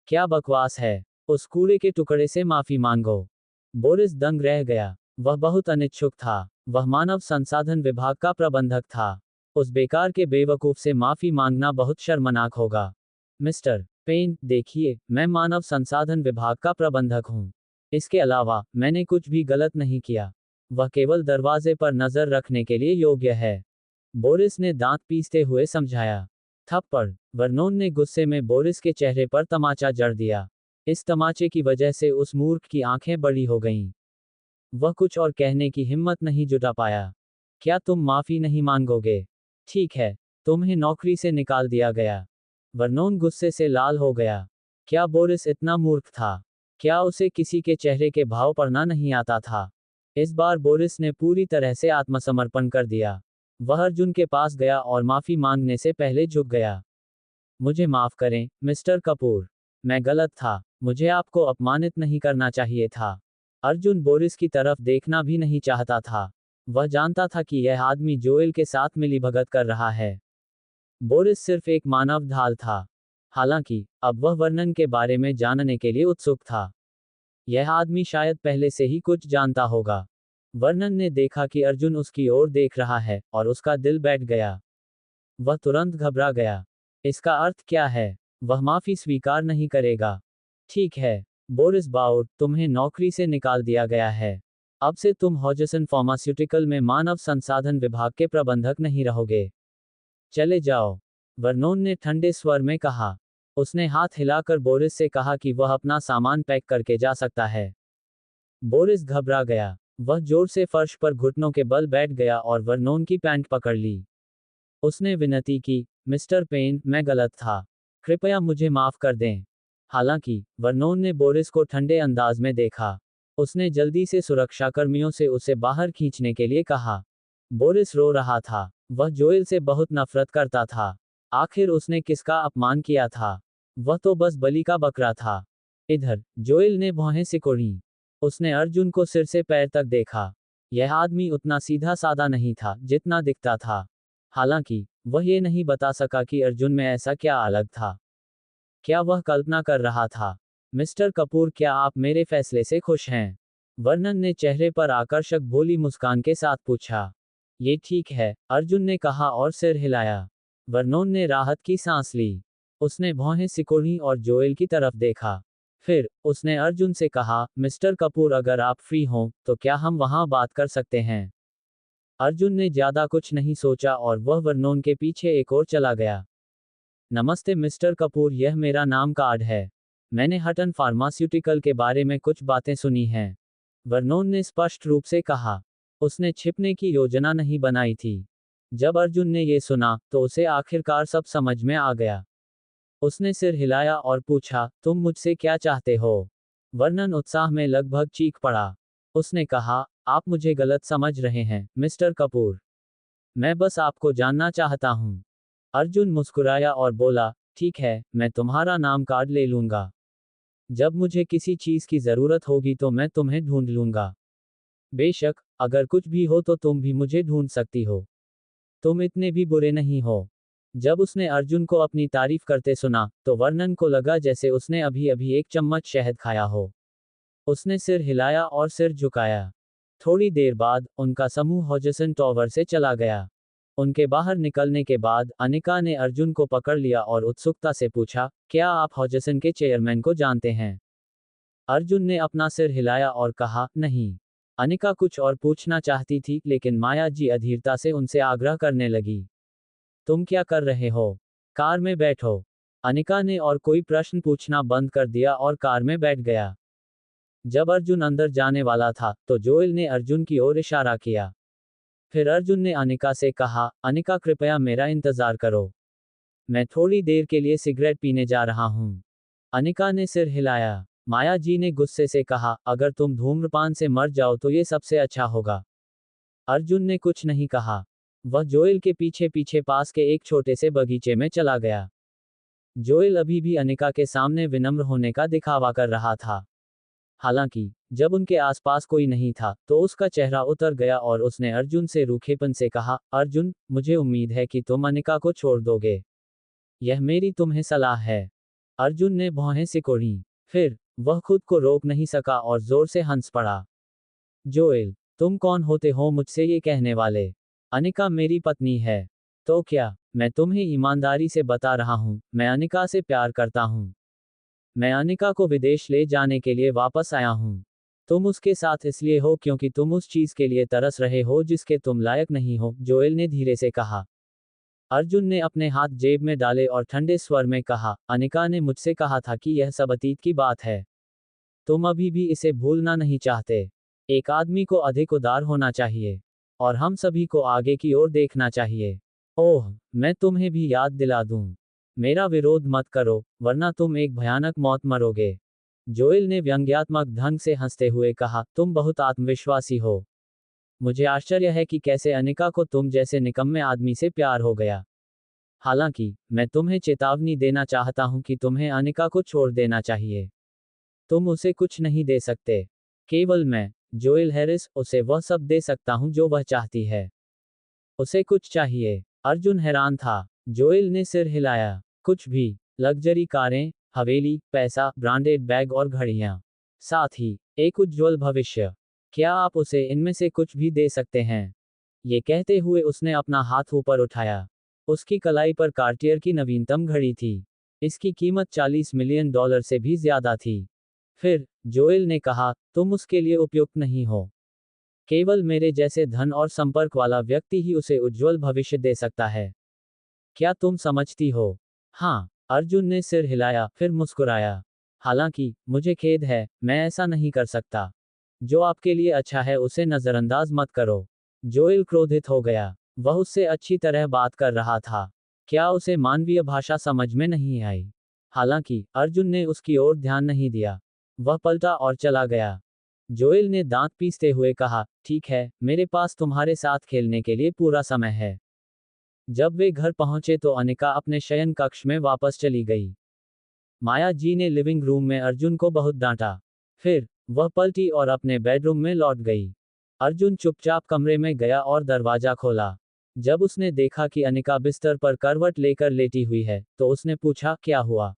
क्या बकवास है? उस कूड़े के टुकड़े से माफी मांगो। बोरिस दंग रह गया। वह बहुत अनिच्छुक था। वह मानव संसाधन विभाग का प्रबंधक था। उस बेकार के बेवकूफ से माफी मांगना बहुत शर्मनाक होगा। मिस्टर पेन, देखिए, मैं मानव संसाधन विभाग का प्रबंधक हूँ। इसके अलावा मैंने कुछ भी गलत नहीं किया। वह केवल दरवाजे पर नजर रखने के लिए योग्य है। बोरिस ने दांत पीसते हुए समझाया। थप्पड़। वर्नोन ने गुस्से में बोरिस के चेहरे पर तमाचा जड़ दिया। इस तमाचे की वजह से उस मूर्ख की आंखें बड़ी हो गईं। वह कुछ और कहने की हिम्मत नहीं जुटा पाया। क्या तुम माफी नहीं मांगोगे? ठीक है, तुम्हें नौकरी से निकाल दिया गया। वर्नोन गुस्से से लाल हो गया। क्या बोरिस इतना मूर्ख था? क्या उसे किसी के चेहरे के भाव पढ़ना नहीं आता था? इस बार बोरिस ने पूरी तरह से आत्मसमर्पण कर दिया। वह अर्जुन के पास गया और माफी मांगने से पहले झुक गया। मुझे माफ करें, मिस्टर कपूर। मैं गलत था। मुझे आपको अपमानित नहीं करना चाहिए था। अर्जुन बोरिस की तरफ देखना भी नहीं चाहता था। वह जानता था कि यह आदमी जोएल के साथ मिलीभगत कर रहा है। बोरिस सिर्फ एक मानव ढाल था। हालांकि अब वह वर्णन के बारे में जानने के लिए उत्सुक था। यह आदमी शायद पहले से ही कुछ जानता होगा। वर्णन ने देखा कि अर्जुन उसकी ओर देख रहा है, और उसका दिल बैठ गया। वह तुरंत घबरा गया। इसका अर्थ क्या है? वह माफी स्वीकार नहीं करेगा। ठीक है, बोरिस बाउर, तुम्हें नौकरी से निकाल दिया गया है। अब से तुम हॉजसन फार्मास्यूटिकल में मानव संसाधन विभाग के प्रबंधक नहीं रहोगे। चले जाओ। वर्नोन ने ठंडे स्वर में कहा। उसने हाथ हिलाकर बोरिस से कहा कि वह अपना सामान पैक करके जा सकता है। बोरिस घबरा गया। वह जोर से फर्श पर घुटनों के बल बैठ गया और वर्नोन की पैंट पकड़ ली। उसने विनती की, मिस्टर पेन, मैं गलत था। कृपया मुझे माफ कर दें। हालांकि वर्नोन ने बोरिस को ठंडे अंदाज में देखा। उसने जल्दी से सुरक्षाकर्मियों से उसे बाहर खींचने के लिए कहा। बोरिस रो रहा था। वह जोएल से बहुत नफरत करता था। आखिर उसने किसका अपमान किया था? वह तो बस बलि का बकरा था। इधर जोएल ने भौहें सिकोड़ी। उसने अर्जुन को सिर से पैर तक देखा। यह आदमी उतना सीधा साधा नहीं था जितना दिखता था। हालांकि वह ये नहीं बता सका कि अर्जुन में ऐसा क्या अलग था। क्या वह कल्पना कर रहा था? मिस्टर कपूर, क्या आप मेरे फैसले से खुश हैं? वर्णन ने चेहरे पर आकर्षक भोली मुस्कान के साथ पूछा। ये ठीक है, अर्जुन ने कहा और सिर हिलाया। वर्नोन ने राहत की सांस ली। उसने भौहें सिकोड़ी और जोएल की तरफ देखा। फिर उसने अर्जुन से कहा, मिस्टर कपूर अगर आप फ्री हों तो क्या हम वहां बात कर सकते हैं। अर्जुन ने ज्यादा कुछ नहीं सोचा और वह वर्नोन के पीछे एक और चला गया। नमस्ते मिस्टर कपूर, यह मेरा नाम कार्ड है। मैंने हटन फार्मास्यूटिकल के बारे में कुछ बातें सुनी हैं। वर्नोन ने स्पष्ट रूप से कहा। उसने छिपने की योजना नहीं बनाई थी। जब अर्जुन ने ये सुना तो उसे आखिरकार सब समझ में आ गया। उसने सिर हिलाया और पूछा, तुम मुझसे क्या चाहते हो। वर्नन उत्साह में लगभग चीख पड़ा। उसने कहा, आप मुझे गलत समझ रहे हैं मिस्टर कपूर। मैं बस आपको जानना चाहता हूं। अर्जुन मुस्कुराया और बोला, ठीक है, मैं तुम्हारा नाम कार्ड ले लूंगा। जब मुझे किसी चीज की जरूरत होगी तो मैं तुम्हें ढूंढ लूंगा। बेशक, अगर कुछ भी हो तो तुम भी मुझे ढूंढ सकती हो। तुम इतने भी बुरे नहीं हो। जब उसने अर्जुन को अपनी तारीफ करते सुना तो वर्नन को लगा जैसे उसने अभी अभी एक चम्मच शहद खाया हो। उसने सिर हिलाया और सिर झुकाया। थोड़ी देर बाद उनका समूह हॉजसन टॉवर से चला गया। उनके बाहर निकलने के बाद अनिका ने अर्जुन को पकड़ लिया और उत्सुकता से पूछा, क्या आप हॉजसन के चेयरमैन को जानते हैं। अर्जुन ने अपना सिर हिलाया और कहा, नहीं। अनिका कुछ और पूछना चाहती थी लेकिन माया जी अधीरता से उनसे आग्रह करने लगी। तुम क्या कर रहे हो। कार में बैठो। अनिका ने और कोई प्रश्न पूछना बंद कर दिया और कार में बैठ गया। जब अर्जुन अंदर जाने वाला था तो जोएल ने अर्जुन की ओर इशारा किया। फिर अर्जुन ने अनिका से कहा, अनिका कृपया मेरा इंतजार करो। मैं थोड़ी देर के लिए सिगरेट पीने जा रहा हूँ। अनिका ने सिर हिलाया। माया जी ने गुस्से से कहा, अगर तुम धूम्रपान से मर जाओ तो ये सबसे अच्छा होगा। अर्जुन ने कुछ नहीं कहा। वह जोएल के पीछे पीछे पास के एक छोटे से बगीचे में चला गया। जोएल अभी भी अनिका के सामने विनम्र होने का दिखावा कर रहा था। हालांकि जब उनके आसपास कोई नहीं था तो उसका चेहरा उतर गया और उसने अर्जुन से रूखेपन से कहा, अर्जुन, मुझे उम्मीद है कि तुम अनिका को छोड़ दोगे। यह मेरी तुम्हें सलाह है। अर्जुन ने भौहें सिकोड़ी। फिर वह खुद को रोक नहीं सका और जोर से हंस पड़ा। जोएल, तुम कौन होते हो मुझसे ये कहने वाले। अनिका मेरी पत्नी है। तो क्या। मैं तुम्हें ईमानदारी से बता रहा हूं, मैं अनिका से प्यार करता हूं। मैं अनिका को विदेश ले जाने के लिए वापस आया हूं। तुम उसके साथ इसलिए हो क्योंकि तुम उस चीज के लिए तरस रहे हो जिसके तुम लायक नहीं हो, जोएल ने धीरे से कहा। अर्जुन ने अपने हाथ जेब में डाले और ठंडे स्वर में कहा, अनिका ने मुझसे कहा था कि यह सब अतीत की बात है। तुम अभी भी इसे भूलना नहीं चाहते। एक आदमी को अधिक उदार होना चाहिए। और हम सभी को आगे की ओर देखना चाहिए। ओह, मैं तुम्हें भी याद दिला दूं। मेरा विरोध मत करो, वरना तुम एक भयानक मौत मरोगे। जोएल ने व्यंग्यात्मक ढंग से हंसते हुए कहा, तुम बहुत आत्मविश्वासी हो। मुझे आश्चर्य है कि कैसे अनिका को तुम जैसे निकम्मे आदमी से प्यार हो गया। हालांकि मैं तुम्हें चेतावनी देना चाहता हूं कि तुम्हें अनिका को छोड़ देना चाहिए। तुम उसे कुछ नहीं दे सकते। केवल मैं, जोएल हैरिस, उसे वह सब दे सकता हूं जो वह चाहती है। उसे कुछ चाहिए। अर्जुन हैरान था। जोएल ने सिर हिलाया। कुछ भी। लग्जरी कारें, हवेली, पैसा, ब्रांडेड बैग और घड़ियां। साथ ही एक उज्जवल भविष्य। क्या आप उसे इनमें से कुछ भी दे सकते हैं। ये कहते हुए उसने अपना हाथ ऊपर उठाया। उसकी कलाई पर कार्टियर की नवीनतम घड़ी थी। इसकी कीमत $40 मिलियन से भी ज्यादा थी। फिर जोएल ने कहा, तुम उसके लिए उपयुक्त नहीं हो। केवल मेरे जैसे धन और संपर्क वाला व्यक्ति ही उसे उज्जवल भविष्य दे सकता है। क्या तुम समझती हो। हाँ। अर्जुन ने सिर हिलाया, फिर मुस्कुराया। हालांकि मुझे खेद है, मैं ऐसा नहीं कर सकता। जो आपके लिए अच्छा है उसे नजरअंदाज मत करो। जोएल क्रोधित हो गया। वह उससे अच्छी तरह बात कर रहा था। क्या उसे मानवीय भाषा समझ में नहीं आई। हालांकि अर्जुन ने उसकी ओर ध्यान नहीं दिया। वह पलटा और चला गया। जोएल ने दांत पीसते हुए कहा, ठीक है, मेरे पास तुम्हारे साथ खेलने के लिए पूरा समय है। जब वे घर पहुंचे तो अनिका अपने शयन कक्ष में वापस चली गई। माया जी ने लिविंग रूम में अर्जुन को बहुत डांटा। फिर वह पलटी और अपने बेडरूम में लौट गई। अर्जुन चुपचाप कमरे में गया और दरवाजा खोला। जब उसने देखा कि अनिका बिस्तर पर करवट लेकर लेटी हुई है तो उसने पूछा, क्या हुआ।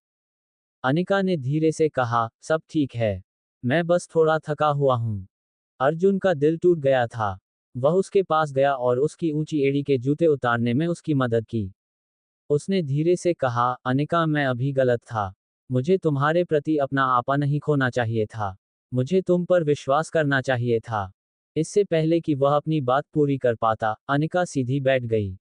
अनिका ने धीरे से कहा, सब ठीक है। मैं बस थोड़ा थका हुआ हूं। अर्जुन का दिल टूट गया था। वह उसके पास गया और उसकी ऊंची एड़ी के जूते उतारने में उसकी मदद की। उसने धीरे से कहा, अनिका, मैं अभी गलत था। मुझे तुम्हारे प्रति अपना आपा नहीं खोना चाहिए था। मुझे तुम पर विश्वास करना चाहिए था। इससे पहले कि वह अपनी बात पूरी कर पाता, अनिका सीधी बैठ गई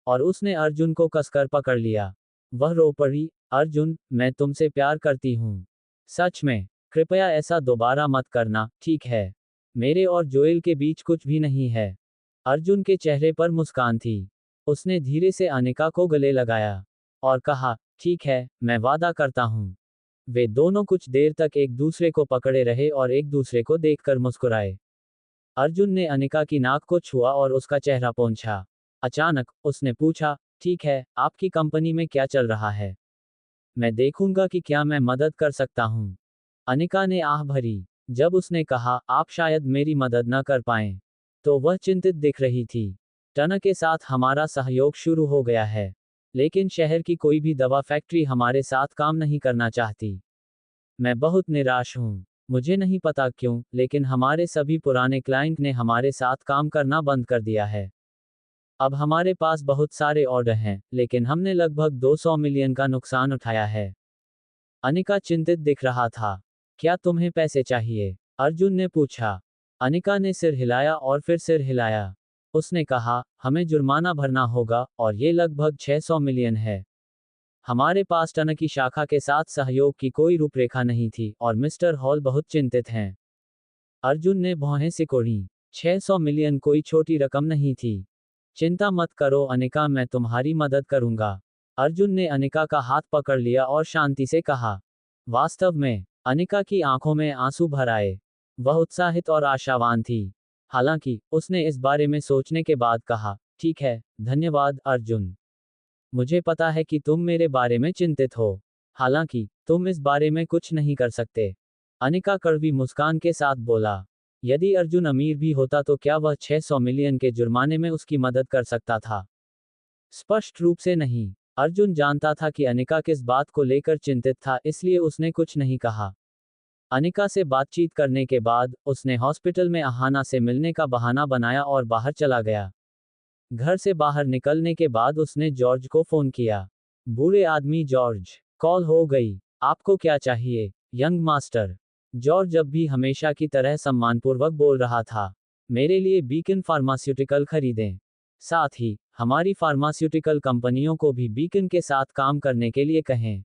और उसने अर्जुन को कसकर पकड़ लिया। वह रो पड़ी, अर्जुन, मैं तुमसे प्यार करती हूँ। सच में, कृपया ऐसा दोबारा मत करना, ठीक है? मेरे और जोएल के बीच कुछ भी नहीं है। अर्जुन के चेहरे पर मुस्कान थी। उसने धीरे से अनिका को गले लगाया और कहा, ठीक है, मैं वादा करता हूँ। वे दोनों कुछ देर तक एक दूसरे को पकड़े रहे और एक दूसरे को देखकर मुस्कुराए। अर्जुन ने अनिका की नाक को छुआ और उसका चेहरा पोंछा। अचानक, उसने पूछा, ठीक है, आपकी कंपनी में क्या चल रहा है? मैं देखूंगा कि क्या मैं मदद कर सकता हूँ। अनिका ने आह भरी। जब उसने कहा, आप शायद मेरी मदद न कर पाएं, तो वह चिंतित दिख रही थी। टना के साथ हमारा सहयोग शुरू हो गया है, लेकिन शहर की कोई भी दवा फैक्ट्री हमारे साथ काम नहीं करना चाहती। मैं बहुत निराश हूँ। मुझे नहीं पता क्यों, लेकिन हमारे सभी पुराने क्लाइंट ने हमारे साथ काम करना बंद कर दिया है। अब हमारे पास बहुत सारे ऑर्डर हैं, लेकिन हमने लगभग 200 मिलियन का नुकसान उठाया है। अनिका चिंतित दिख रहा था। क्या तुम्हें पैसे चाहिए? अर्जुन ने पूछा। अनिका ने सिर हिलाया और फिर सिर हिलाया। उसने कहा, हमें जुर्माना भरना होगा, और ये लगभग 600 मिलियन है। हमारे पास टन की शाखा के साथ सहयोग की कोई रूपरेखा नहीं थी, और मिस्टर हॉल बहुत चिंतित हैं। अर्जुन ने भौहें सिकोड़ी। 600 मिलियन कोई छोटी रकम नहीं थी। चिंता मत करो अनिका, मैं तुम्हारी मदद करूंगा। अर्जुन ने अनिका का हाथ पकड़ लिया और शांति से कहा। वास्तव में, अनिका की आंखों में आंसू भर आए। वह उत्साहित और आशावान थी। हालांकि, उसने इस बारे में सोचने के बाद कहा, ठीक है, धन्यवाद अर्जुन। मुझे पता है कि तुम मेरे बारे में चिंतित हो। हालांकि, तुम इस बारे में कुछ नहीं कर सकते। अनिका कड़वी मुस्कान के साथ बोला। यदि अर्जुन अमीर भी होता तो क्या वह 600 मिलियन के जुर्माने में उसकी मदद कर सकता था? स्पष्ट रूप से नहीं। अर्जुन जानता था कि अनिका किस बात को लेकर चिंतित था, इसलिए उसने कुछ नहीं कहा। अनिका से बातचीत करने के बाद, उसने हॉस्पिटल में अहाना से मिलने का बहाना बनाया और बाहर चला गया। घर से बाहर निकलने के बाद उसने जॉर्ज को फोन किया। बूढ़े आदमी जॉर्ज, कॉल हो गई। आपको क्या चाहिए, यंग मास्टर? जॉर्ज अब भी हमेशा की तरह सम्मानपूर्वक बोल रहा था। मेरे लिए बीकन फार्मास्यूटिकल खरीदें। साथ ही, हमारी फार्मास्यूटिकल कंपनियों को भी बीकन के साथ काम करने के लिए कहें।